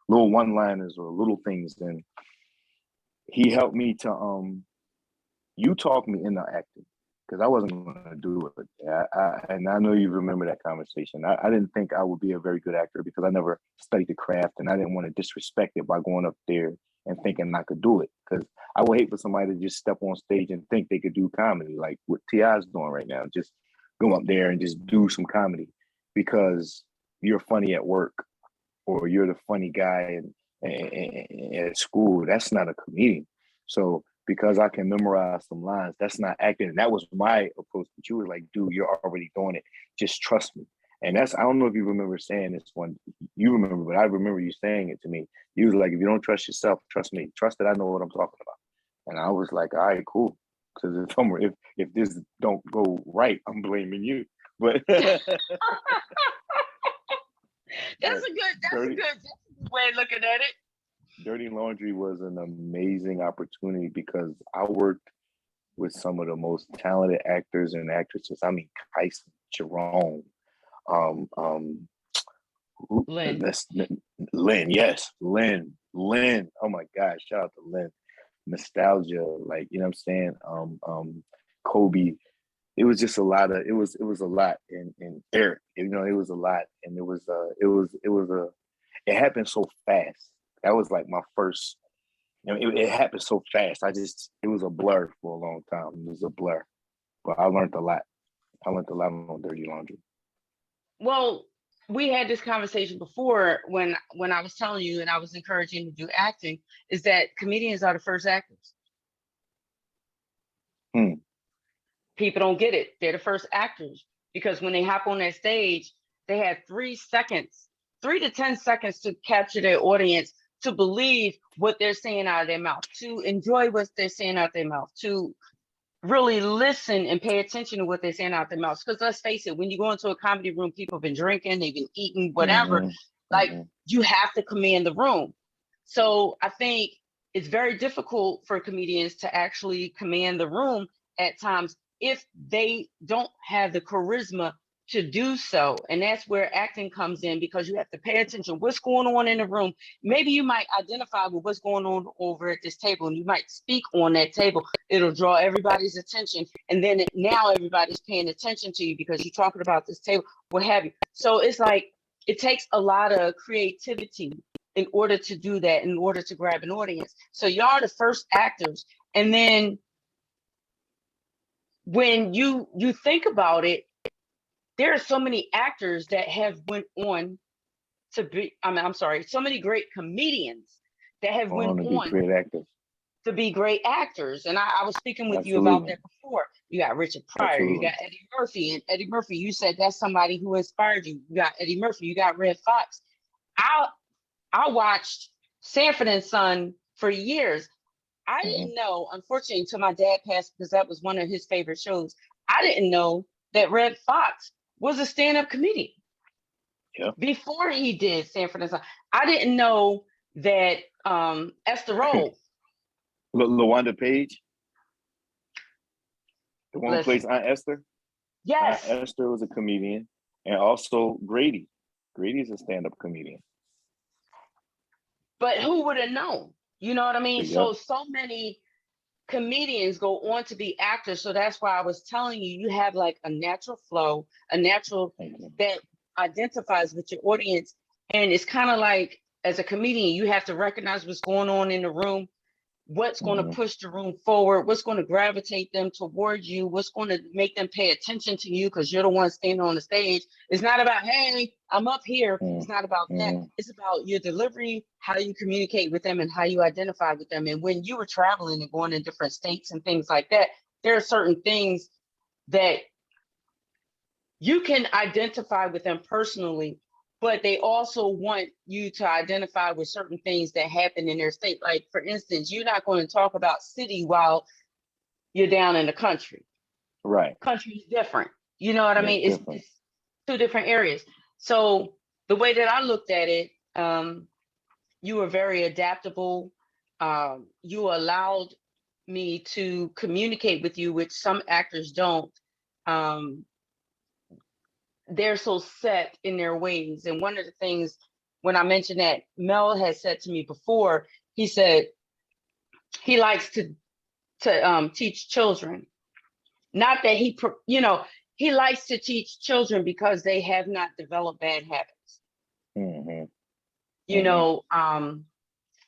one-liners or little things, and he helped me to you talked me into acting because I wasn't going to do it. And I know you remember that conversation. I didn't think I would be a very good actor because I never studied the craft, and I didn't want to disrespect it by going up there and thinking I could do it. Because I would hate for somebody to just step on stage and think they could do comedy, like what T.I.'s doing right now. Just go up there and just do some comedy because you're funny at work or you're the funny guy at school. That's not a comedian. So because I can memorize some lines, that's not acting. And that was my approach. But you were like, dude, you're already doing it. Just trust me. And that's, I don't know if you remember saying this one. You remember, but I remember you saying it to me. You was like, if you don't trust yourself, trust me. Trust that I know what I'm talking about. And I was like, all right, cool. Because if this don't go right, I'm blaming you. But that's a good way of looking at it. Dirty Laundry was an amazing opportunity because I worked with some of the most talented actors and actresses. I mean, Kyson, Jerome, Lynn, yes, Lynn. Oh my God, shout out to Lynn. Nostalgia, like, you know what I'm saying? Kobe. It was just a lot of, it was a lot. And Eric, you know, it was a lot. And it happened so fast. That was like my first, you know, it happened so fast. It was a blur for a long time. It was a blur, but I learned a lot. I learned a lot on Dirty Laundry. Well, we had this conversation before when I was telling you and I was encouraging you to do acting, is that comedians are the first actors. People don't get it. They're the first actors because when they hop on that stage, they have 3 to 10 seconds to capture their audience, to believe what they're saying out of their mouth, to enjoy what they're saying out their mouth, to really listen and pay attention to what they're saying out their mouths. Because let's face it, when you go into a comedy room, people have been drinking, they've been eating, whatever. You have to command the room. So I think it's very difficult for comedians to actually command the room at times if they don't have the charisma to do so. And that's where acting comes in, because you have to pay attention what's going on in the room. Maybe you might identify with what's going on over at this table and you might speak on that table. It'll draw everybody's attention. And then now everybody's paying attention to you because you're talking about this table, what have you. So it's like, it takes a lot of creativity in order to do that, in order to grab an audience. So y'all are the first actors. And then when you think about it, there are so many actors that have went on to be, so many great comedians that have went on to be great actors. And I was speaking with you about that before. You got Richard Pryor, you got Eddie Murphy, and Eddie Murphy, you said that's somebody who inspired you. You got Eddie Murphy, you got Red Fox. I watched Sanford and Son for years. I didn't know, unfortunately, until my dad passed, because that was one of his favorite shows. I didn't know that Red Fox was a stand-up comedian. Yeah. Before he did Sanford and Son. I didn't know that Esther Roll. LaWanda Page? The one who plays Aunt Esther? Yes. Aunt Esther was a comedian. And also Grady. Grady's a stand-up comedian. But who would have known? You know what I mean? Yeah. So many comedians go on to be actors. So that's why I was telling you, you have like a natural flow, a natural that identifies with your audience. And it's kind of like, as a comedian, you have to recognize what's going on in the room, what's going to push the room forward, what's going to gravitate them towards you, what's going to make them pay attention to you because you're the one standing on the stage. It's not about, hey, I'm up here. It's not about that. It's about your delivery, how you communicate with them and how you identify with them. And when you were traveling and going in different states and things like that, there are certain things that you can identify with them personally, but they also want you to identify with certain things that happen in their state. Like, for instance, you're not going to talk about city while you're down in the country. Right. Country is different. You know what I mean? It's 2 different areas. So the way that I looked at it, you were very adaptable. You allowed me to communicate with you, which some actors don't. They're so set in their ways. And one of the things, when I mentioned that, Mel has said to me before, he said he likes to teach children. Not that he likes to teach children because they have not developed bad habits. You know,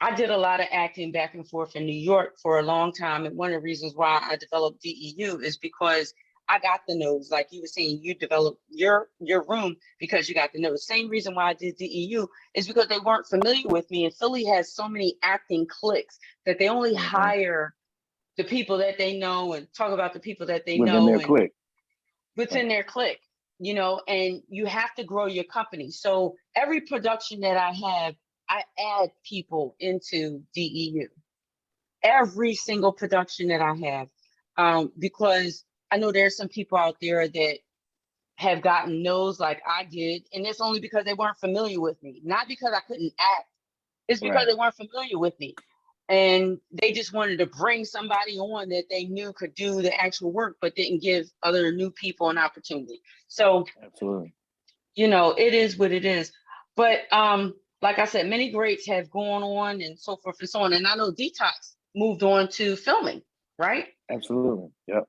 I did a lot of acting back and forth in New York for a long time. And one of the reasons why I developed DEU is because I got the nose. Like you were saying, you developed your room because you got the nose. Same reason why I did DEU is because they weren't familiar with me. And Philly has so many acting cliques that they only hire the people that they know and talk about the people that they know. Their clique. Within their clique, you know, and you have to grow your company. So every production that I have, I add people into DEU. Every single production that I have, because I know there's some people out there that have gotten no's like I did, and it's only because they weren't familiar with me, not because I couldn't act. It's because they weren't familiar with me, and they just wanted to bring somebody on that they knew could do the actual work, but didn't give other new people an opportunity. So, absolutely, you know, it is what it is. But like I said, many greats have gone on and so forth and so on. And I know Detox moved on to filming, right? Absolutely. Yep.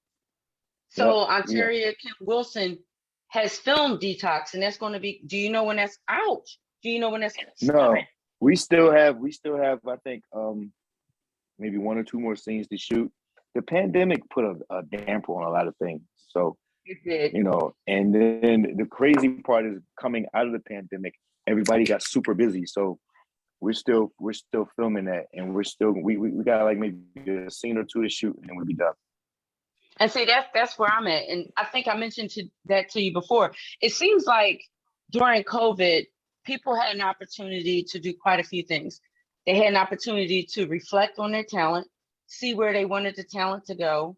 So Ontaria Kim Wilson has filmed Detox, and that's going to be, do you know when that's out? Do you know when that's No, we still have, I think, maybe 1 or 2 more scenes to shoot. The pandemic put a damper on a lot of things. So, it did. You know, and then the crazy part is coming out of the pandemic, everybody got super busy. So we're still filming that, and we got like maybe a scene or 2 to shoot, and then we'll be done. And see, that's where I'm at. And I think I mentioned that to you before. It seems like during COVID, people had an opportunity to do quite a few things. They had an opportunity to reflect on their talent, see where they wanted the talent to go,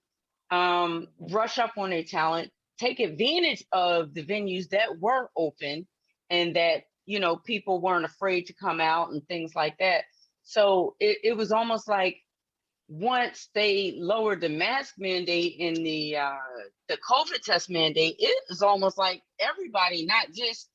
brush up on their talent, take advantage of the venues that were open and that, you know, people weren't afraid to come out and things like that. So it was almost like once they lowered the mask mandate and the COVID test mandate, it was almost like everybody, not just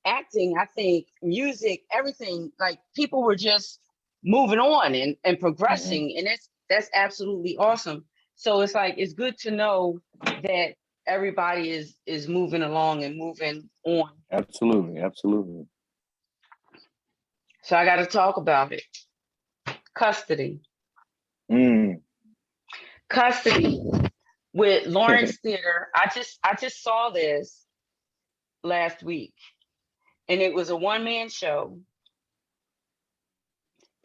acting, I think music, everything, like people were just moving on and progressing. And that's absolutely awesome. So it's like, it's good to know that everybody is moving along and moving on. Absolutely. So I got to talk about it. Custody. Custody with Lawrence Theater. I just saw this last week, and it was a one-man show.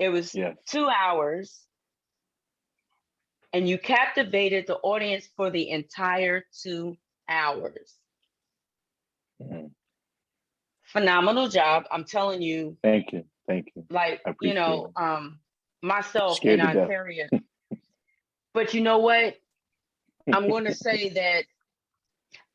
It was 2 hours, and you captivated the audience for the entire 2 hours. Phenomenal job. I'm telling you. Thank you. Like, you know, myself in Ontario. But you know what? I'm going to say that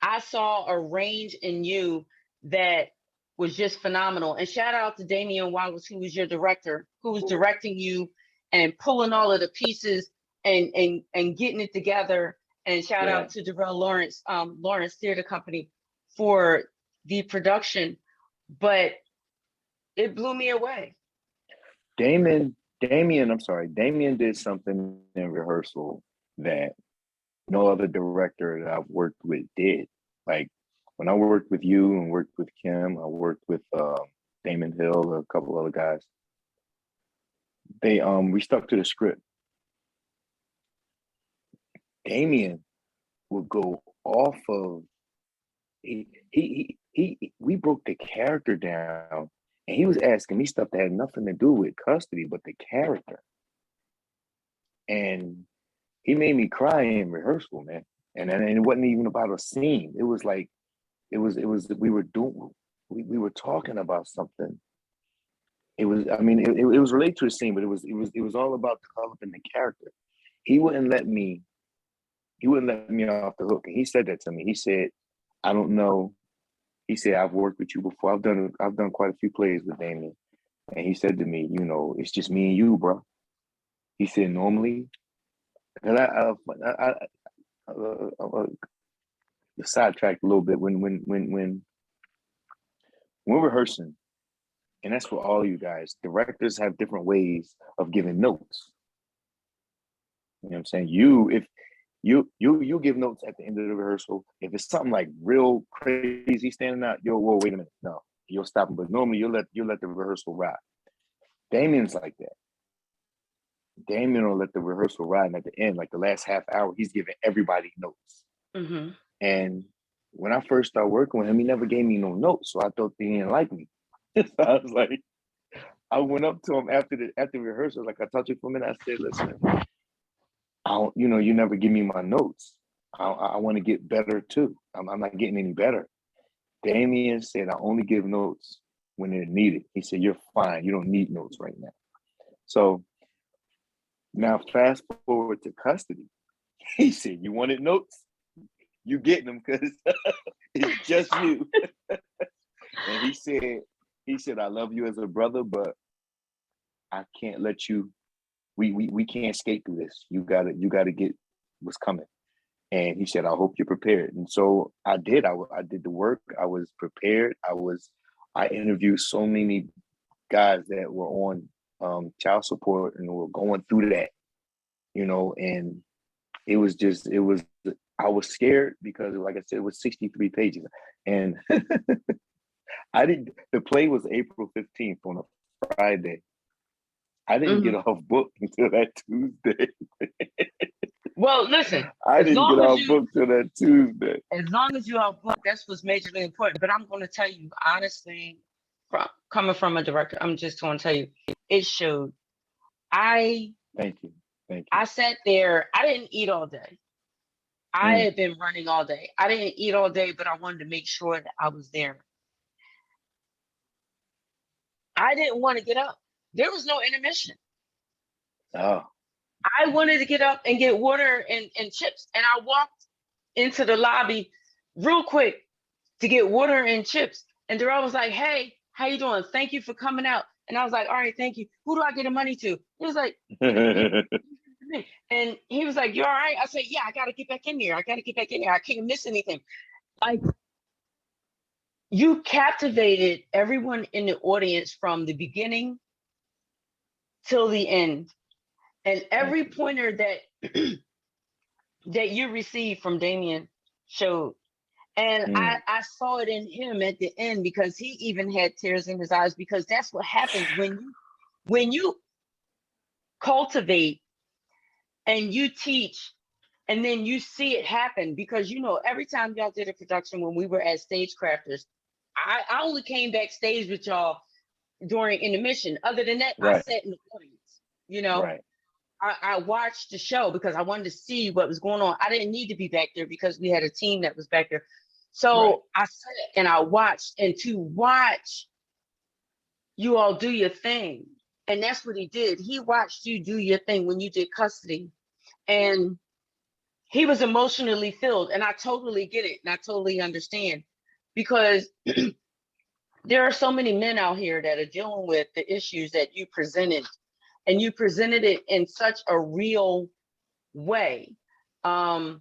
I saw a range in you that was just phenomenal. And shout out to Damian Wallace, who was your director, who was directing you and pulling all of the pieces and getting it together. And shout out to Darrell Lawrence, Lawrence Theater Company for the production. But it blew me away. Damien did something in rehearsal that no other director that I've worked with did. Like when I worked with you and worked with Kim, I worked with Damon Hill, a couple other guys. We stuck to the script. Damien would go off of we broke the character down, and he was asking me stuff that had nothing to do with custody but the character. And he made me cry in rehearsal, man. And it wasn't even about a scene. It was like we were talking about something. It was related to a scene, but it was all about developing the character. He wouldn't let me off the hook. And he said that to me. He said, I don't know. He said, I've worked with you before. I've done quite a few plays with Damien. And he said to me, you know, it's just me and you, bro. He said, normally, and I sidetracked a little bit when we're rehearsing, and that's for all you guys. Directors have different ways of giving notes. You know what I'm saying? If you give notes at the end of the rehearsal. If it's something like real crazy standing out, whoa, wait a minute. No, you'll stop them. But normally you'll let the rehearsal ride. Damien's like that. Damien will let the rehearsal ride, and at the end, like the last half hour, he's giving everybody notes. Mm-hmm. And when I first started working with him, he never gave me no notes, so I thought he didn't like me. So I was like, I went up to him after rehearsal, like I talked to him for a minute. I said, listen, I don't, you never give me my notes. I want to get better too. I'm not getting any better. Damien said, I only give notes when they're needed. He said, you're fine. You don't need notes right now. So now fast forward to custody. He said, you wanted notes? You getting them because it's just you. And he said, I love you as a brother, but I can't let you, we can't skate through this. You gotta get what's coming. And he said, I hope you're prepared. And so I did. I did the work. I was prepared. I interviewed so many guys that were on child support and were going through that, and I was scared because, like I said, it was 63 pages. And the play was April 15th on a Friday. I didn't get off book until that Tuesday. Well, listen. I didn't get off book till that Tuesday. As long as you're off book, that's what's majorly important. But I'm going to tell you, honestly, coming from a director, I'm just going to tell you, it showed. Thank you. I sat there. I didn't eat all day. I had been running all day. I didn't eat all day, but I wanted to make sure that I was there. I didn't want to get up. There was no intermission. Oh. I wanted to get up and get water and chips. And I walked into the lobby real quick to get water and chips. And Darrell was like, hey, how you doing? Thank you for coming out. And I was like, all right, thank you. Who do I get the money to? He was like, and he was like, you all right? I said, yeah, I got to get back in there. I can't miss anything. Like, you captivated everyone in the audience from the beginning till the end. And every pointer that that you received from Damien showed. And I saw it in him at the end because he even had tears in his eyes, because that's what happens when you cultivate and you teach and then you see it happen. Because every time y'all did a production when we were at Stage Crafters, I only came backstage with y'all during intermission. Other than that, I sat in the audience, Right. I watched the show because I wanted to see what was going on. I didn't need to be back there because we had a team that was back there. So I sat and I watched, and to watch you all do your thing. And that's what he did. He watched you do your thing when you did custody. And he was emotionally filled. And I totally get it. And I totally understand, because there are so many men out here that are dealing with the issues that you presented. And you presented it in such a real way, a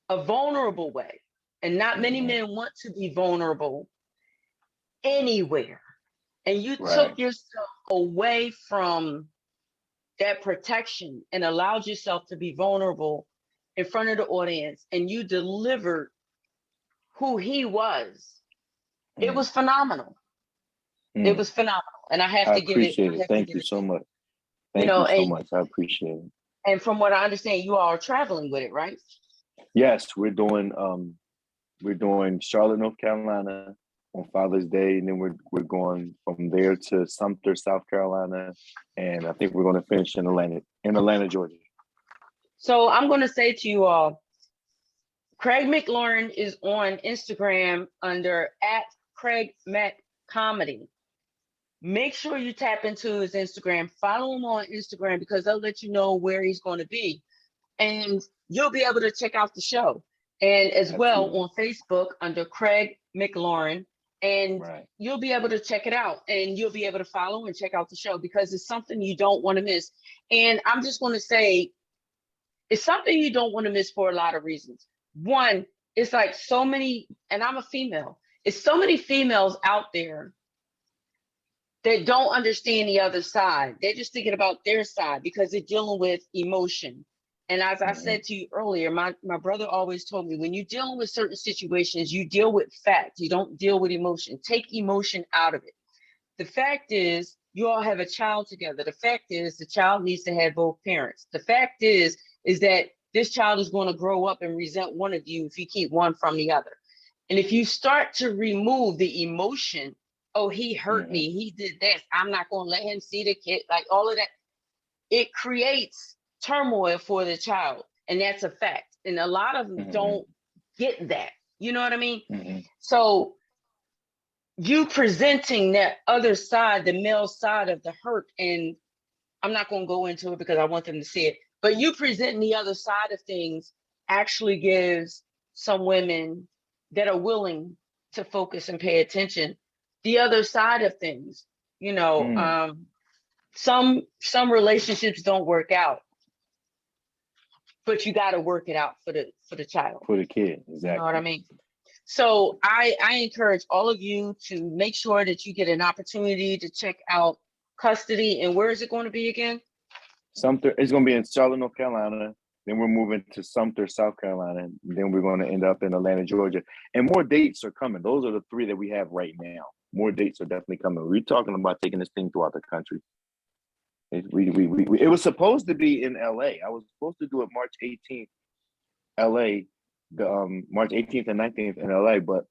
vulnerable way. And not many men want to be vulnerable anywhere. And you took yourself away from that protection and allowed yourself to be vulnerable in front of the audience. And you delivered who he was. It was phenomenal. It was phenomenal. And I have to give it. I appreciate it. Thank you so much. Thank you so much. I appreciate it. And from what I understand, you all are traveling with it, right? Yes, we're doing Charlotte, North Carolina on Father's Day, and then we're going from there to Sumter, South Carolina, and I think we're going to finish in Atlanta, Georgia. So I'm going to say to you all, Craig McLaren is on Instagram under @CraigMcComedy. Make sure you tap into his Instagram, follow him on Instagram, because they'll let you know where he's going to be. And you'll be able to check out the show. And as well on Facebook under Craig McLaren. And you'll be able to check it out, and you'll be able to follow and check out the show, because it's something you don't want to miss. And I'm just going to say, it's something you don't want to miss for a lot of reasons. One, it's like so many, and I'm a female, it's so many females out there that don't understand the other side. They're just thinking about their side because they're dealing with emotion. And as I said to you earlier, my brother always told me, when you're dealing with certain situations, you deal with fact. You don't deal with emotion. Take emotion out of it. The fact is, you all have a child together. The fact is the child needs to have both parents. The fact is that this child is going to grow up and resent one of you if you keep one from the other. And if you start to remove the emotion, oh, he hurt me, he did this, I'm not going to let him see the kid, like all of that, it creates turmoil for the child. And that's a fact. And a lot of them don't get that. You know what I mean? So you presenting that other side, the male side of the hurt, and I'm not going to go into it because I want them to see it, but you presenting the other side of things actually gives some women that are willing to focus and pay attention the other side of things. You know, some relationships don't work out, but you got to work it out for the child, for the kid. Exactly. You know what I mean? So I encourage all of you to make sure that you get an opportunity to check out custody. And where is it going to be again? Sumter. It's going to be in Charlotte, North Carolina. Then we're moving to Sumter, South Carolina. And then we're going to end up in Atlanta, Georgia. And more dates are coming. Those are the 3 that we have right now. More dates are definitely coming. We're talking about taking this thing throughout the country. It was supposed to be in LA. I was supposed to do it March 18th, LA, March 18th and 19th in LA, but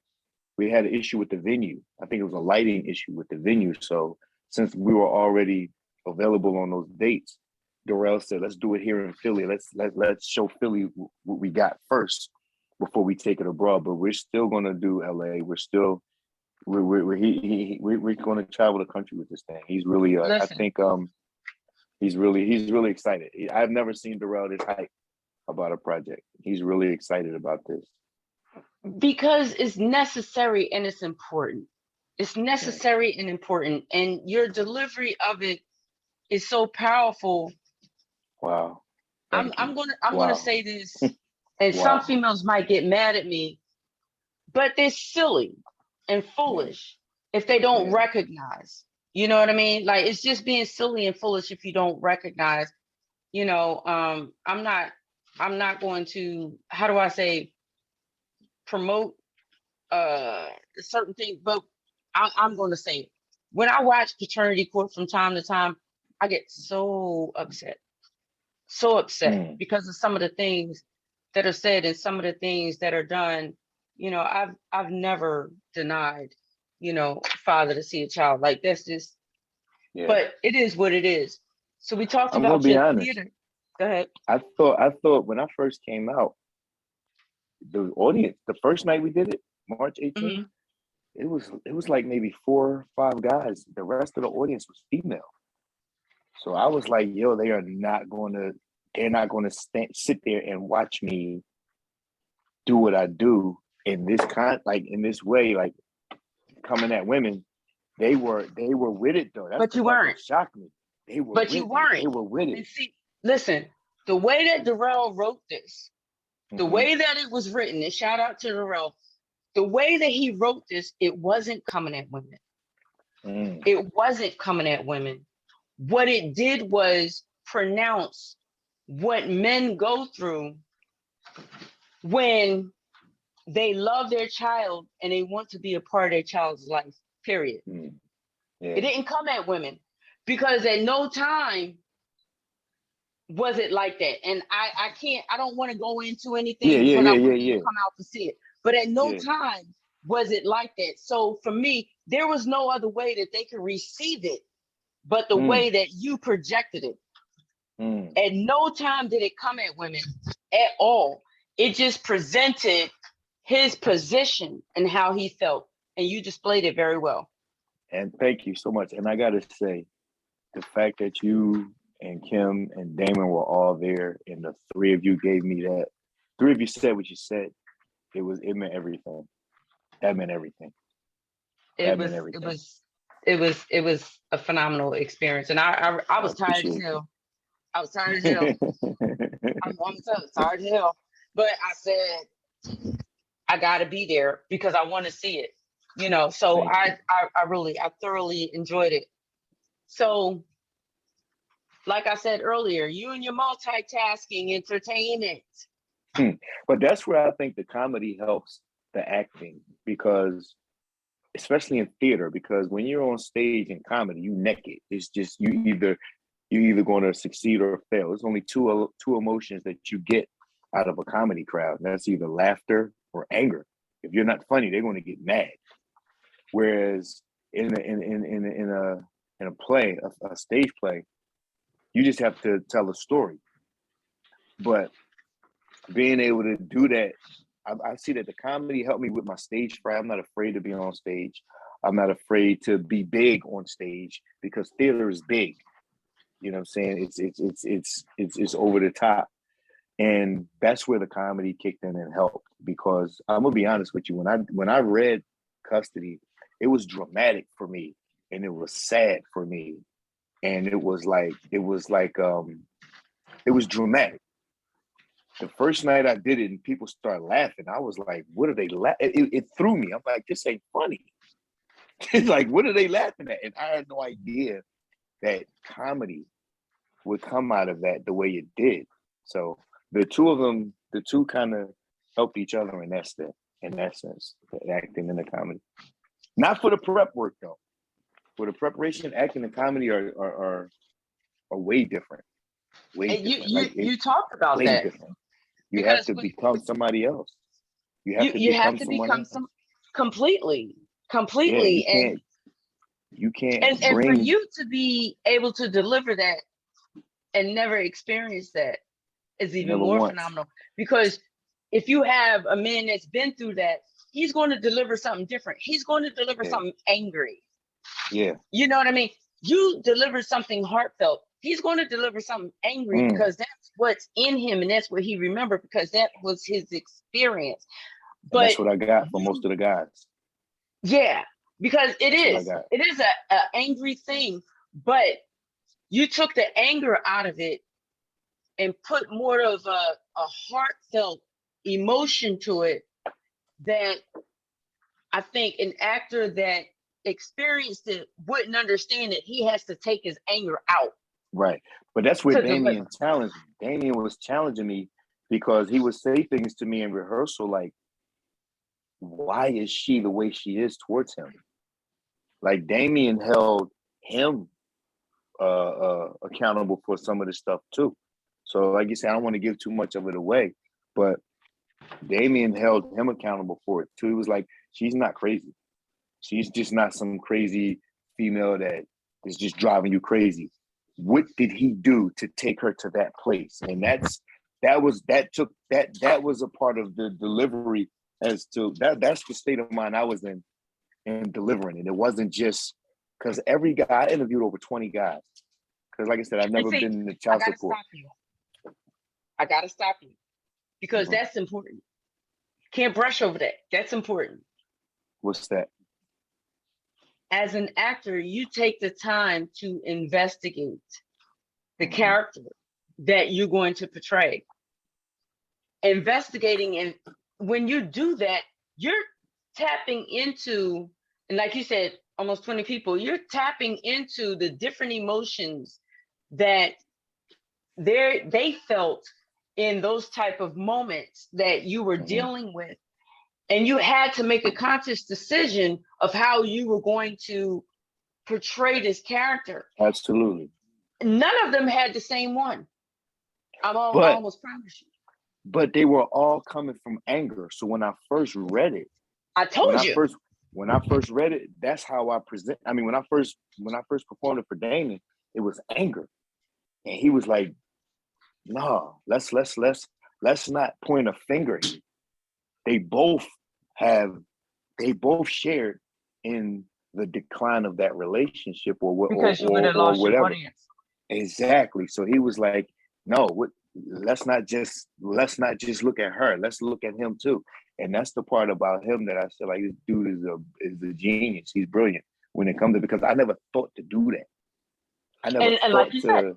we had an issue with the venue. I think it was a lighting issue with the venue. So since we were already available on those dates, Darrell said, let's do it here in Philly. Let's show Philly what we got first before we take it abroad. But we're still gonna do LA. We're gonna travel the country with this thing. He's really I think he's really excited. I've never seen Darrell this hype about a project. He's really excited about this. Because it's necessary and it's important. It's necessary and important. And your delivery of it is so powerful. Wow. I'm gonna say this, and some females might get mad at me, but they're silly and foolish if they don't recognize. You know what I mean? Like, it's just being silly and foolish if you don't recognize. You know, I'm not going to, how do I say, promote certain things, but I'm going to say it. When I watch Paternity Court from time to time, I get so upset because of some of the things that are said and some of the things that are done. You know, I've never denied, you know, father to see a child. Like, that's just, but it is what it is. So we talked about your theater. Go ahead. I thought when I first came out, the audience, the first night we did it, March 18th, it was like maybe 4 or 5 guys. The rest of the audience was female. So I was like, yo, they're not going to sit there and watch me do what I do in this in this way, like coming at women. They were with it though. But you weren't. Shocked me. They were with it. See, listen, the way that Darrell wrote this, the way that it was written, and shout out to Darrell, the way that he wrote this, it wasn't coming at women. It wasn't coming at women. What it did was pronounce what men go through when they love their child and they want to be a part of their child's life, period. It didn't come at women, because at no time was it like that. And I don't want to go into anything because I want you to come out to see it. But at no time was it like that. So for me, there was no other way that they could receive it but the way that you projected it. At no time did it come at women at all. It just presented his position and how he felt. And you displayed it very well. And thank you so much. And I got to say, the fact that you and Kim and Damon were all there and the 3 of you gave me that, 3 of you said what you said, it meant everything. That meant everything. It was a phenomenal experience. And I was tired as hell. I was tired as hell. I'm tired as hell. But I said, I got to be there because I want to see it. You know, so I thoroughly enjoyed it. So, like I said earlier, you and your multitasking entertainment. But that's where I think the comedy helps the acting, because especially in theater, because when you're on stage in comedy, you naked. It's just you're either going to succeed or fail. There's only two emotions that you get out of a comedy crowd, and that's either laughter or anger. If you're not funny, they're going to get mad. Whereas in a play, a stage play, you just have to tell a story. But being able to do that, I see that the comedy helped me with my stage fright. I'm not afraid to be on stage. I'm not afraid to be big on stage because theater is big. You know what I'm saying? It's over the top. And that's where the comedy kicked in and helped, because I'm gonna be honest with you, when I read Custody, it was dramatic for me and it was sad for me. And it was dramatic. The first night I did it and people started laughing, I was like, what are they laughing? It threw me. I'm like, this ain't funny. It's like, what are they laughing at? And I had no idea that comedy would come out of that the way it did. So the two kind of helped each other in that sense, the acting and the comedy. Not for the prep work though. For the preparation, acting and comedy are way different. Way And different. you talked about that. Different. You have to become somebody else. You have to become some completely. Yeah, you can't and for you to be able to deliver that and never experience that is even more phenomenal. Because if you have a man that's been through that, he's going to deliver something different. He's going to deliver something angry. Yeah. You know what I mean? You deliver something heartfelt. He's going to deliver something angry because that's what's in him and that's what he remembered because that was his experience. But that's what I got for most of the guys. Yeah, because it is a angry thing, but you took the anger out of it and put more of a heartfelt emotion to it that I think an actor that experienced it wouldn't understand that he has to take his anger out. Right. But that's where Damien challenged me. Damien was challenging me because he would say things to me in rehearsal like, why is she the way she is towards him? Like Damien held him accountable for some of the stuff too. So like you said, I don't want to give too much of it away, but Damien held him accountable for it too. He was like, she's not crazy. She's just not some crazy female that is just driving you crazy. What did he do to take her to that place? And that was a part of the delivery as to that's the state of mind I was in delivering it. It wasn't just because every guy, I interviewed over 20 guys. Because like I said, I've never been in the child support. I gotta stop you because that's important. Can't brush over that. That's important. What's that? As an actor, you take the time to investigate the character that you're going to portray. Investigating, and when you do that, you're tapping into, and like you said, almost 20 people, you're tapping into the different emotions that they felt in those type of moments that you were dealing with. And you had to make a conscious decision of how you were going to portray this character. Absolutely. None of them had the same one. I almost promise you. But they were all coming from anger. So when I first read it, when I first read it, that's how I present. I mean, when I first performed it for Damien, it was anger, and he was like, "No, let's not point a finger here." They both shared in the decline of that relationship or because you would have lost whatever. Your audience. Exactly. So he was like, no, let's not just look at her. Let's look at him too. And that's the part about him that I said, like, this dude is a genius. He's brilliant when it comes to, because I never thought to do that. I never thought like you said,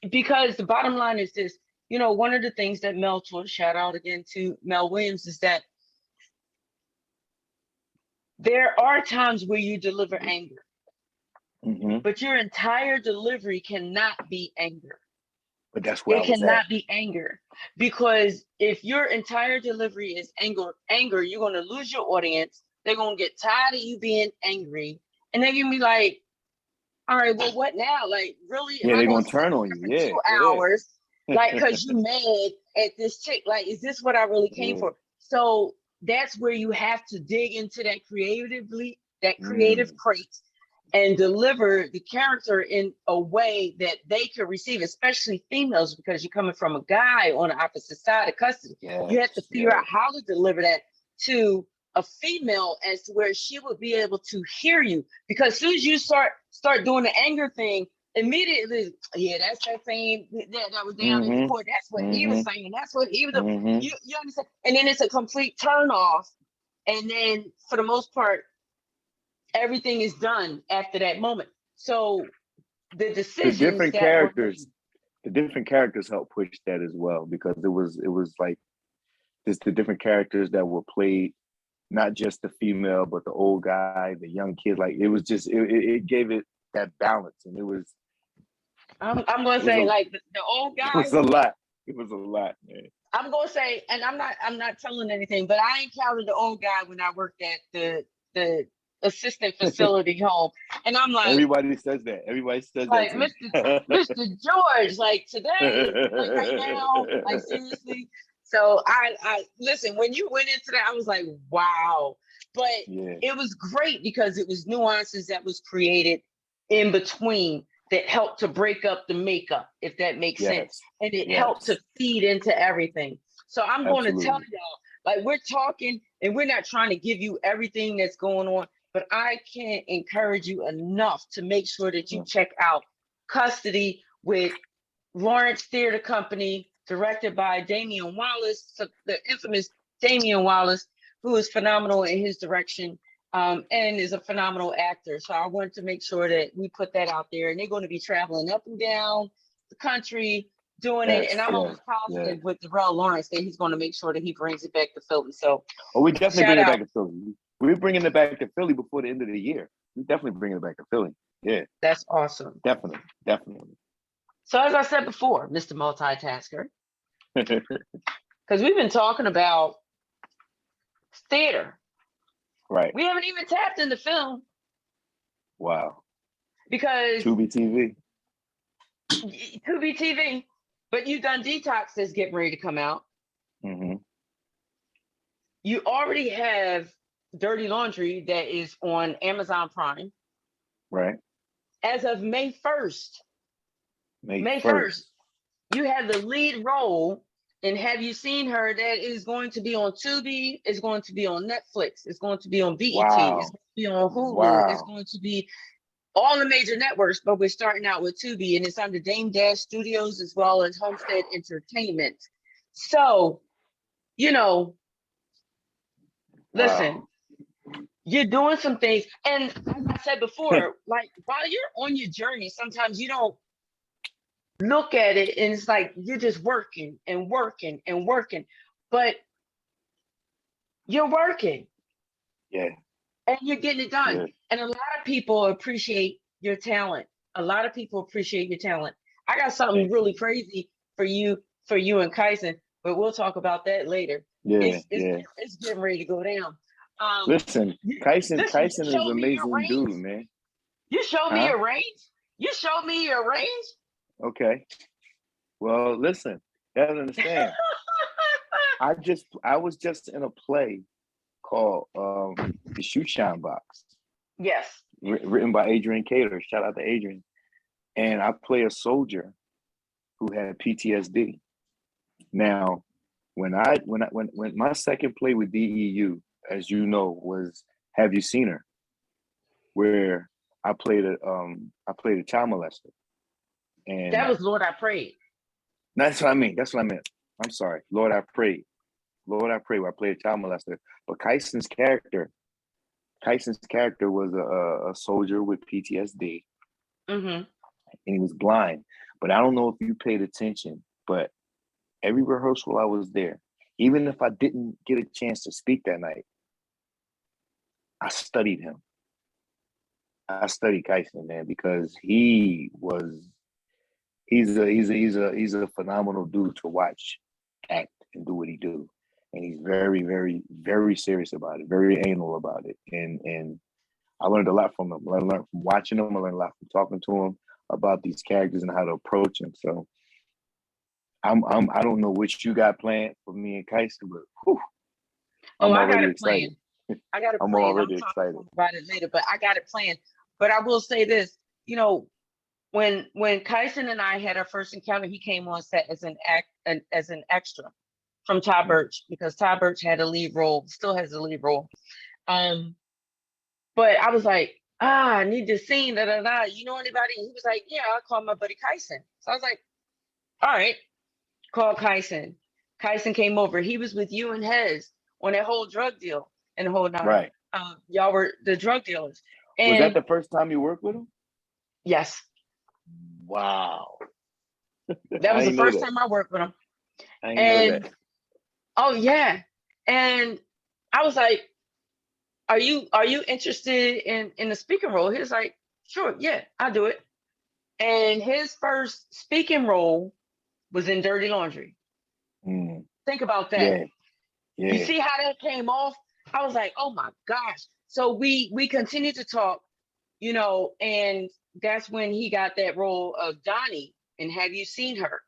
because the bottom line is this, one of the things that Mel taught, shout out again to Mel Williams, is that there are times where you deliver anger, but your entire delivery cannot be anger. But that's where it cannot be anger, because if your entire delivery is anger, you're going to lose your audience, They're gonna get tired of you being angry, and they're gonna be like, all right, well, what now? Like, really? Am Yeah, I they're gonna gonna sit turn on here you. for Yeah, 2 hours, like, yeah. cause you mad at this chick? Like, is this what I really came for? So that's where you have to dig into that creative crate, and deliver the character in a way that they can receive, especially females, because you're coming from a guy on the opposite side of custody. You have to figure out how to deliver that to a female as to where she would be able to hear you. Because as soon as you start doing the anger thing, immediately, yeah, that's that same that was down in the court. That's what he was saying. That's what he was doing. You understand? And then it's a complete turn off. And then for the most part, everything is done after that moment. So the decisions the different characters help push that as well, because it was like just the different characters that were played, not just the female, but the old guy, the young kid. Like it was just it gave it that balance, and it was. I'm gonna say like the old guy. It was a lot. It was a lot, man. I'm gonna say, and I'm not telling anything, but I encountered the old guy when I worked at the assistant facility home, and I'm like, everybody says that. Everybody says like, that. Mr. George, like today, like right now, like seriously. So I listen, when you went into that, I was like, wow. But it was great because it was nuances that was created in between that helped to break up the makeup, if that makes sense. And it helped to feed into everything. So I'm going to tell y'all, like, we're talking and we're not trying to give you everything that's going on, but I can't encourage you enough to make sure that you check out Custody with Lawrence Theater Company, directed by Damian Wallace, the infamous Damian Wallace, who is phenomenal in his direction, and is a phenomenal actor. So I wanted to make sure that we put that out there. And they're going to be traveling up and down the country doing it. And I'm almost positive with Darrell Lawrence that he's going to make sure that he brings it back to Philly. So we definitely bring it back to Philly. We're bringing it back to Philly before the end of the year. We definitely bring it back to Philly. Yeah. That's awesome. Definitely. So as I said before, Mr. Multitasker, because we've been talking about theater. Right. We haven't even tapped into film. Wow. Because Tubi TV, but you've done Detox that's getting ready to come out. You already have Dirty Laundry that is on Amazon Prime. Right. As of May 1st. May 1st. You have the lead role. And have you seen her? That is going to be on Tubi. It's going to be on Netflix. It's going to be on BET. Wow. It's going to be on Hulu. Wow. It's going to be all the major networks, but we're starting out with Tubi, and it's under Dame Dash Studios as well as Homestead Entertainment. So, listen, you're doing some things. And as I said before, like while you're on your journey, sometimes you don't look at it and it's like you're just working and working and working, but you're working. Yeah. And you're getting it done. Yeah. And a lot of people appreciate your talent. I got something really crazy for you and Kyson, but we'll talk about that later. Yeah. It's getting ready to go down. Listen, Kyson is an amazing dude, man. You showed me your range? Okay. Well, listen, you gotta understand. I was just in a play called The Shoe Shine Box. Yes. Written by Adrian Cater. Shout out to Adrian. And I play a soldier who had PTSD. Now, when my second play with DEU, as you know, was Have You Seen Her? Where I played a child molester. And that was Lord I Prayed. That's what I meant. I'm sorry. Lord I Prayed. Where I played a child molester. But Kyson's character was a soldier with PTSD. And he was blind. But I don't know if you paid attention, but every rehearsal I was there, even if I didn't get a chance to speak that night, I studied him. I studied Kyson, man, because he's a phenomenal dude to watch act and do what he do. and he's very, very, very serious about it, very anal about it. And I learned a lot from him. I learned from watching him. I learned a lot from talking to him about these characters and how to approach them. So I don't know what you got planned for me and Kyson, but whew, I'm already excited. I got a I'm plan. already I'm excited about it later, but I got it planned. But I will say this, you know, when Kyson and I had our first encounter, he came on set as an extra from Ty Birch, because Ty Birch had a lead role, still has a lead role. But I was like, I need this scene, da da da. You know anybody? And he was like, yeah, I'll call my buddy Kyson. So I was like, all right, call Kyson. Kyson came over. He was with you and Hez on that whole drug deal and the whole nine. right. Y'all were the drug dealers. And was that the first time you worked with him? Yes. Wow. That was the first time I worked with him. I didn't know that. Oh yeah. And I was like, are you interested in the speaking role? He was like, sure, yeah, I'll do it. And his first speaking role was in Dirty Laundry. Think about that. Yeah. Yeah. You see how that came off? I was like, oh my gosh. So we continued to talk, you know, and that's when he got that role of Donnie in Have You Seen Her,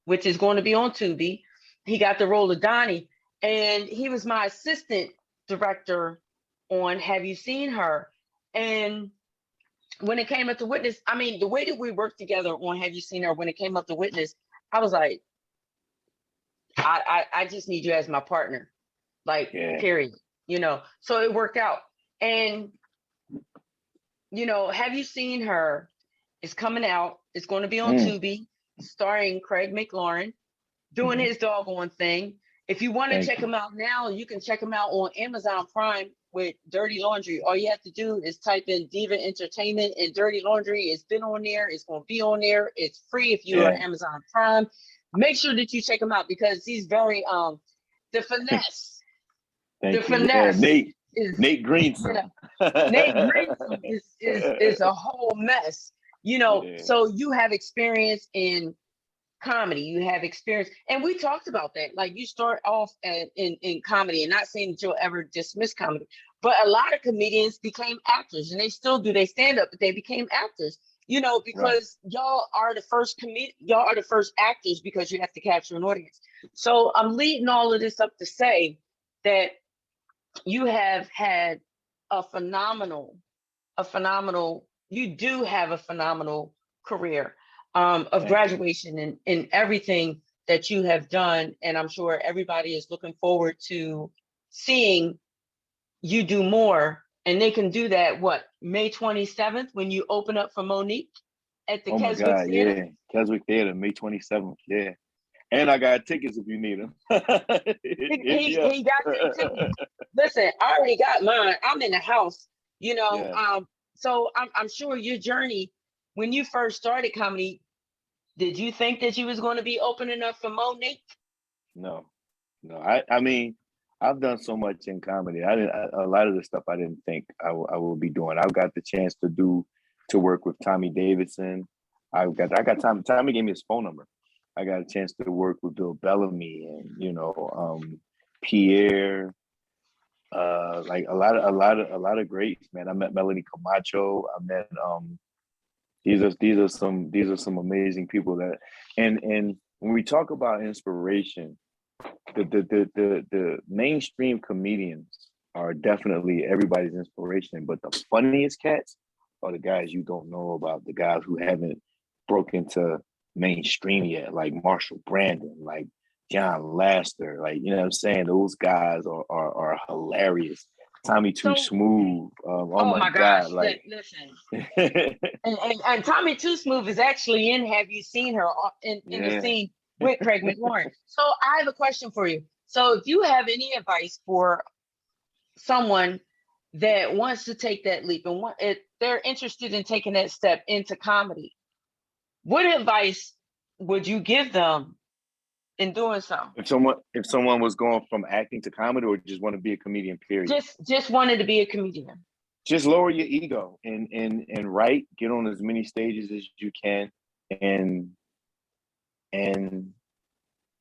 which is going to be on Tubi. He got the role of Donnie, and he was my assistant director on Have You Seen Her? And when it came up to Witness, I mean, the way that we worked together on Have You Seen Her, when it came up to Witness, I was like, I just need you as my partner, like, period, you know. So it worked out. And, you know, Have You Seen Her is coming out. It's going to be on Tubi, starring Craig McLaren, doing his doggone thing. If you want to check him out now, you can check him out on Amazon Prime with Dirty Laundry. All you have to do is type in Deeva Entertainment and Dirty Laundry. It's been on there. It's going to be on there. It's free if you're on Amazon Prime. Make sure that you check him out, because he's very the finesse. Finesse. Nate Greenson. Nate Greenson is a whole mess. You know, so you have experience in comedy, you have experience, and we talked about that. Like, you start off in comedy, and not saying that you'll ever dismiss comedy, but a lot of comedians became actors, and they still do. They stand up, but they became actors, you know, because y'all are the first actors, because you have to capture an audience. So I'm leading all of this up to say that you have had a phenomenal career of graduation and everything that you have done. And I'm sure everybody is looking forward to seeing you do more. And they can do that, May 27th, when you open up for Monique at the Keswick Theater? Yeah, Keswick Theater, May 27th, yeah. And I got tickets if you need them. he got the tickets. Listen, I already got mine. I'm in the house, you know. So I'm sure your journey, when you first started comedy, did you think that you was going to be opening up for Monique? No. I mean, I've done so much in comedy. A lot of the stuff I didn't think I will be doing. I've got the chance to work with Tommy Davidson. I got Tommy gave me his phone number. I got a chance to work with Bill Bellamy and, you know, Pierre, like a lot of greats, man. I met Melanie Camacho. I met these are some amazing people that, and when we talk about inspiration, the mainstream comedians are definitely everybody's inspiration, but the funniest cats are the guys you don't know about, the guys who haven't broken to mainstream yet, like Marshall Brandon, like John Laster, like, you know what I'm saying? Those guys are hilarious. Tommy Too Smooth. Oh my gosh. Like, listen. and Tommy Too Smooth is actually in Have You Seen Her in the scene with Craig McLaren. So I have a question for you. So if you have any advice for someone that wants to take that leap and if they're interested in taking that step into comedy, what advice would you give them in doing so? If someone was going from acting to comedy, or just want to be a comedian, period? Just wanted to be a comedian. Just lower your ego and write, get on as many stages as you can, and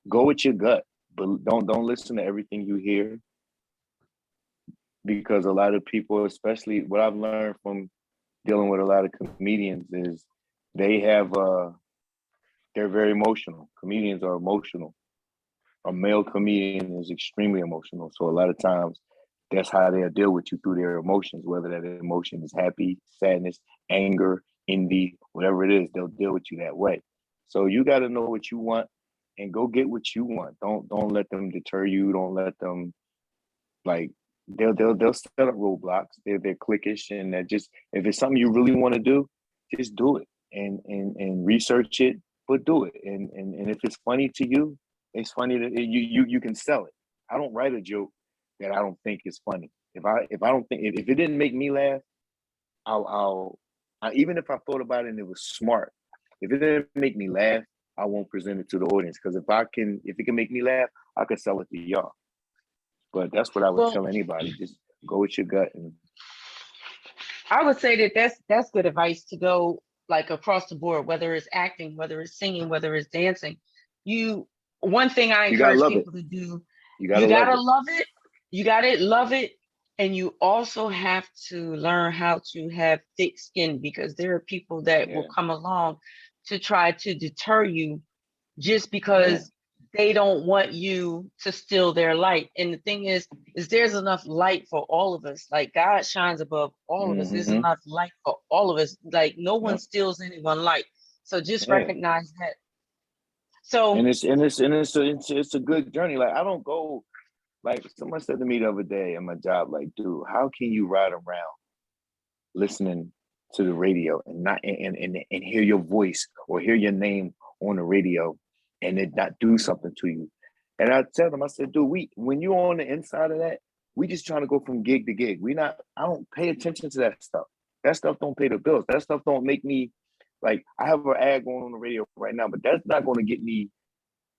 go with your gut. but don't listen to everything you hear, because a lot of people, especially what I've learned from dealing with a lot of comedians, is they have they're very emotional. Comedians are emotional. A male comedian is extremely emotional. So a lot of times that's how they'll deal with you, through their emotions, whether that emotion is happy, sadness, anger, envy, whatever it is, they'll deal with you that way. So you got to know what you want and go get what you want. Don't let them deter you. Don't let them, like, they'll set up roadblocks. They're cliquish, and that just, if it's something you really want to do, just do it and research it, but do it. And if it's funny to you, it's funny that you can sell it. I don't write a joke that I don't think is funny. If I don't think, if it didn't make me laugh, even if I thought about it and it was smart, if it didn't make me laugh, I won't present it to the audience. Because if it can make me laugh, I could sell it to y'all. But that's what I would tell anybody. Just go with your gut. And I would say that that's good advice to go like across the board, whether it's acting, whether it's singing, whether it's dancing. One thing I encourage people to do, you gotta love it. You gotta love it. And you also have to learn how to have thick skin, because there are people that will come along to try to deter you just because they don't want you to steal their light. And the thing is there's enough light for all of us. Like, God shines above all of us. There's enough light for all of us. Like, no one steals anyone's light. So just recognize that. So it's a good journey. Like, I don't go, like, someone said to me the other day at my job, like, dude, how can you ride around listening to the radio and not and hear your voice or hear your name on the radio and it not do something to you? And I tell them, I said, dude, when you're on the inside of that, we just trying to go from gig to gig. I don't pay attention to that stuff. That stuff don't pay the bills. That stuff don't make me, like, I have an ad going on the radio right now, but that's not going to get me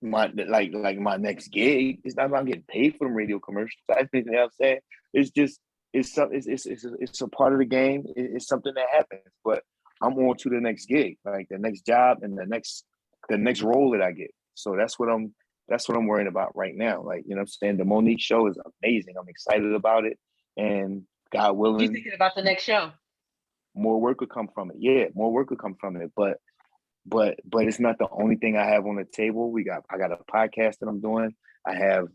my my next gig. It's not about getting paid for them radio commercials. I think, you know what I'm saying? It's just, it's a part of the game. It's something that happens. But I'm on to the next gig, like the next job and the next role that I get. So that's what I'm worrying about right now. Like, you know what I'm saying? The Monique show is amazing. I'm excited about it. And God willing, you thinking about the next show? More work will come from it. Yeah, more work will come from it. But it's not the only thing I have on the table. I got a podcast that I'm doing. I have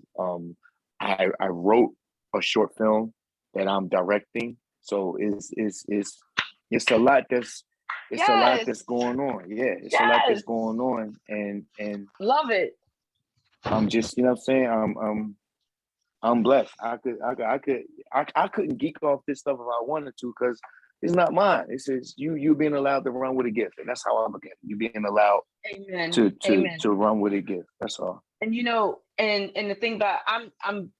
I wrote a short film that I'm directing. So it's a lot that's a lot that's going on. Yeah, it's a lot that's going on, and love it. I'm just, you know what I'm saying? I'm blessed. I couldn't geek off this stuff if I wanted to, because it's not mine. It's you being allowed to run with a gift, and that's how I look at it. You being allowed to run with a gift. That's all. And you know, and the thing about, I'm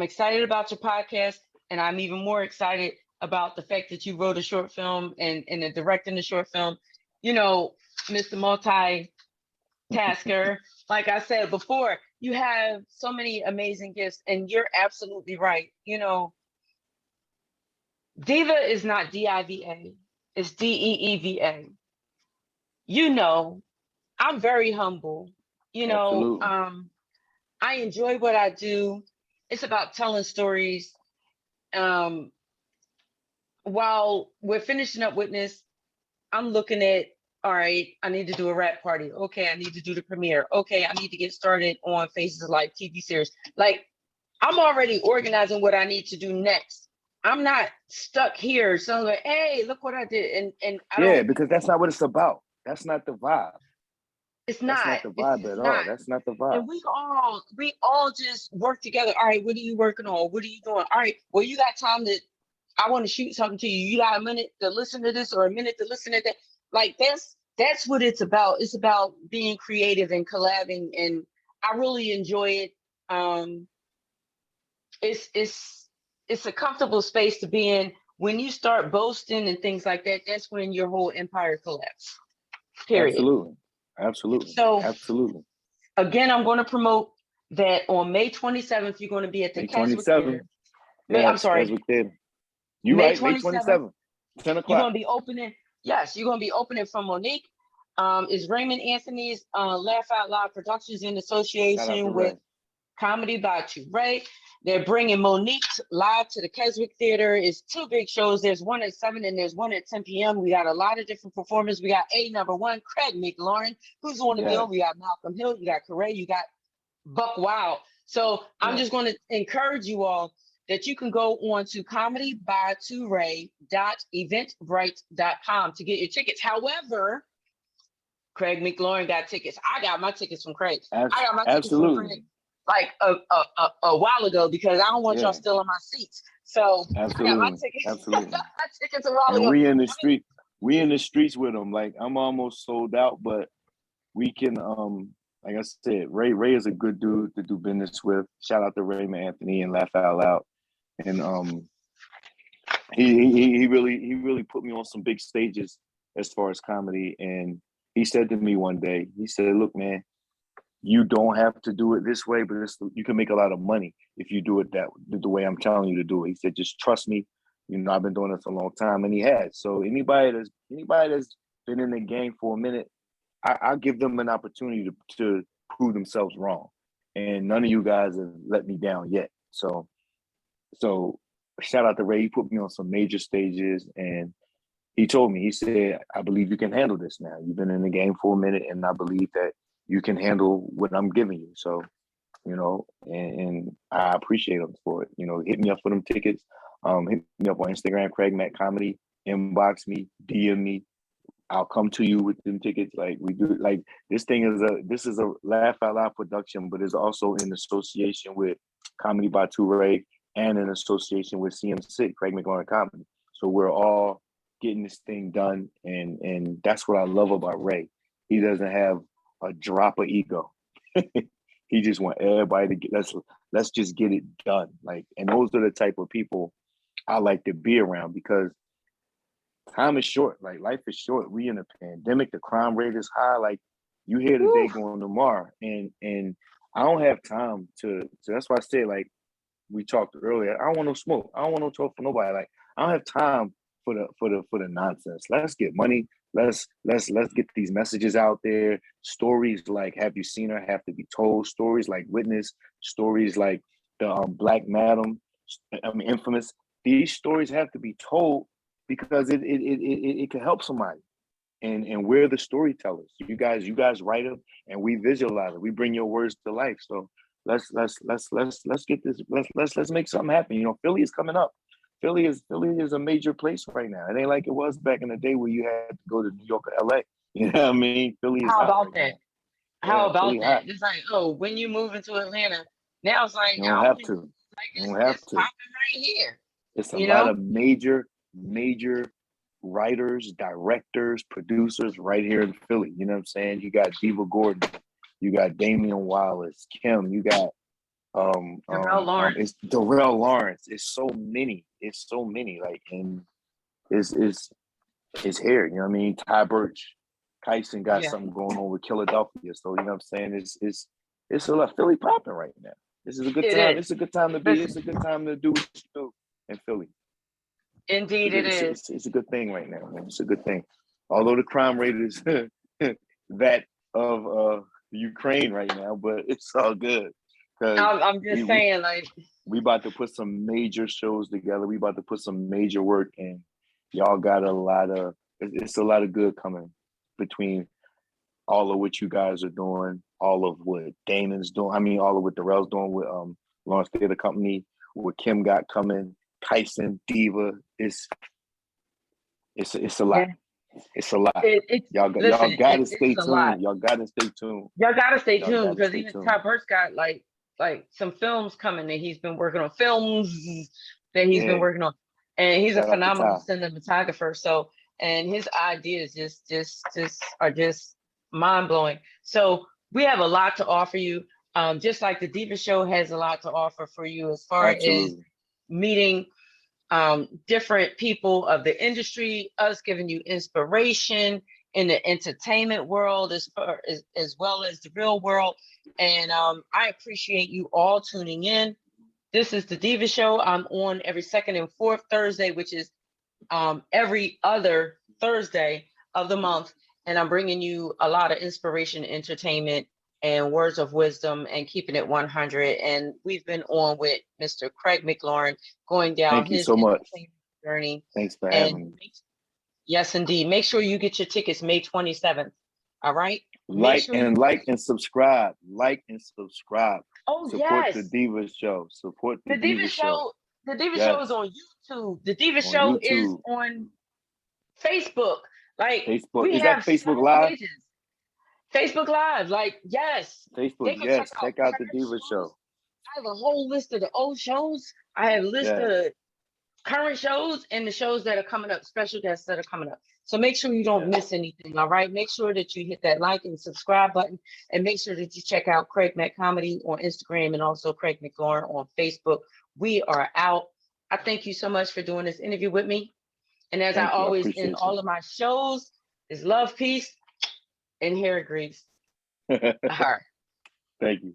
excited about your podcast, and I'm even more excited about the fact that you wrote a short film and directing the short film. You know, Mr. Multi-tasker, like I said before, you have so many amazing gifts, and you're absolutely right. You know, Deeva is not D-I-V-A, it's D-E-E-V-A. You know, I'm very humble. You know, I enjoy what I do. It's about telling stories. While we're finishing up Witness, I'm looking at, all right, I need to do a rap party. Okay, I need to do the premiere. Okay, I need to get started on Faces of Life TV series. Like, I'm already organizing what I need to do next. I'm not stuck here. So I'm like, hey, look what I did. And I don't, because that's not what it's about. That's not the vibe. It's not. That's not the vibe at all. That's not the vibe. And we all just work together. All right, what are you working on? What are you doing? All right, well, you got time I want to shoot something to you. You got a minute to listen to this or a minute to listen to that. Like, that's what it's about. It's about being creative and collabing, and I really enjoy it. It's a comfortable space to be in. When you start boasting and things like that, that's when your whole empire collapses. Period. Absolutely. So absolutely. Again, I'm going to promote that on May 27th, you're going to be at the Keswick Theater. I'm sorry. You right, May 27th, 10 o'clock. You're going to be opening. Yes, you're going to be opening from Monique. Is Raymond Anthony's Laugh Out Loud Productions in association with Comedy by Two Ray. They're bringing Monique live to the Keswick Theater. It's 2 big shows. There's one at 7 and there's one at 10 p.m. We got a lot of different performers. We got #1, Craig McLaren, who's on the bill. We got Malcolm Hill, you got Correa, you got Buck Wild. So I'm just going to encourage you all that you can go on to comedybytworay.eventbrite.com to get your tickets. However, Craig McLaurin got tickets. I got my tickets from Craig. I got my tickets from Craig like a while ago because I don't want y'all still in my seats. So I got my tickets. Absolutely. my tickets a while ago. And we in the street. We in the streets with them. Like I'm almost sold out, but we can. Like I said, Ray is a good dude to do business with. Shout out to Raymond Anthony and Laugh Out Loud. And he really put me on some big stages as far as comedy. And he said to me one day, he said, "Look, man, you don't have to do it this way, but you can make a lot of money if you do it the way I'm telling you to do it." He said, "Just trust me. You know, I've been doing this a long time," and he has. So anybody that's been in the game for a minute, I'll give them an opportunity to prove themselves wrong. And none of you guys have let me down yet. So shout out to Ray. He put me on some major stages and he told me, he said, "I believe you can handle this now. You've been in the game for a minute and I believe that you can handle what I'm giving you." So, you know, and I appreciate him for it. You know, hit me up for them tickets. Hit me up on Instagram, Craig Matt Comedy, inbox me, DM me. I'll come to you with them tickets. Like we do, like this is a Laugh Out Loud production, but it's also in association with Comedy by Two Ray and in association with CM6, Craig McLaurin Comedy. So we're all getting this thing done, and that's what I love about Ray. He doesn't have a drop of ego. He just want everybody to get let's just get it done. Like, and those are the type of people I like to be around because time is short. Like life is short. We in a pandemic. The crime rate is high. Like you here today, going tomorrow, and I don't have time to. So that's why I said, like we talked earlier, I don't want no smoke. I don't want no talk for nobody. Like I don't have time for the nonsense. Let's get money. Let's get these messages out there. Stories like "Have you seen her?" have to be told. Stories like "Witness." Stories like the Black Madam. I mean, Infamous. These stories have to be told because it can help somebody. And we're the storytellers. You guys write them and we visualize it. We bring your words to life. So let's get this. Let's make something happen. You know, Philly is coming up. Philly is a major place right now. It ain't like it was back in the day where you had to go to New York or LA. You know what I mean? Philly is How hot about right that? now. How Yeah, about Philly that? hot. It's like, oh, when you move into Atlanta, now it's like You don't have to. You don't have it's to. popping right here. It's a lot of major writers, directors, producers right here in Philly. You know what I'm saying? You got Deeva Gordon, you got Damian Wallace, Kim, you got it's Darrell Lawrence. It's so many. Like, and it's here. You know what I mean? Ty Birch, Kyson got something going on with Philadelphia. So you know what I'm saying? It's a lot. Philly popping right now. This is a good time. It's a good time to be. It's a good time to do what you do in Philly. Indeed, it is. It's a good thing right now, man. It's a good thing. Although the crime rate is that of Ukraine right now, but it's all good. I'm just saying, like, we about to put some major shows together. We about to put some major work in. Y'all got it's a lot of good coming between all of what you guys are doing, all of what Damon's doing. I mean, all of what Darrell's doing with Lawrence Theater Company, what Kim got coming, Kyson, Deeva. It's a lot. Yeah. It's a lot. Y'all gotta stay tuned. Y'all gotta stay tuned. Y'all gotta stay tuned because even Ty Burt's got like some films coming that he's been working on. Been working on, and he's a phenomenal cinematographer. So, and his ideas are just mind blowing. So we have a lot to offer you. Just like the Deeva Show has a lot to offer for you as far as meeting different people of the industry, us giving you inspiration in the entertainment world as well as the real world. And I appreciate you all tuning in. This is the Deeva Show. I'm on every second and fourth Thursday, which is every other Thursday of the month. And I'm bringing you a lot of inspiration, entertainment, and words of wisdom and keeping it 100. And we've been on with Mr. Craig McLaren going down Thank you his so much. journey. Thanks for And having me. yes, indeed. Make sure you get your tickets May 27th. All right. Like and subscribe. Like and subscribe. Oh, Support yes. the Diva Show. Support the Diva Show. The Diva Show is on YouTube. The Diva Show is on Facebook. Like Facebook. we Is have that Facebook Live? pages. Facebook Live. Like, yes. Facebook, yes. Check out the Diva Show. I have a whole list of the old shows. I have a list of current shows and the shows that are coming up, special guests that are coming up. So make sure you don't miss anything, all right? Make sure that you hit that like and subscribe button, and make sure that you check out Craig Mac Comedy on Instagram and also Craig McLaurin on Facebook. We are out. I thank you so much for doing this interview with me. And as I always in all of my shows, is love, peace, and hair grease. All right. Thank you.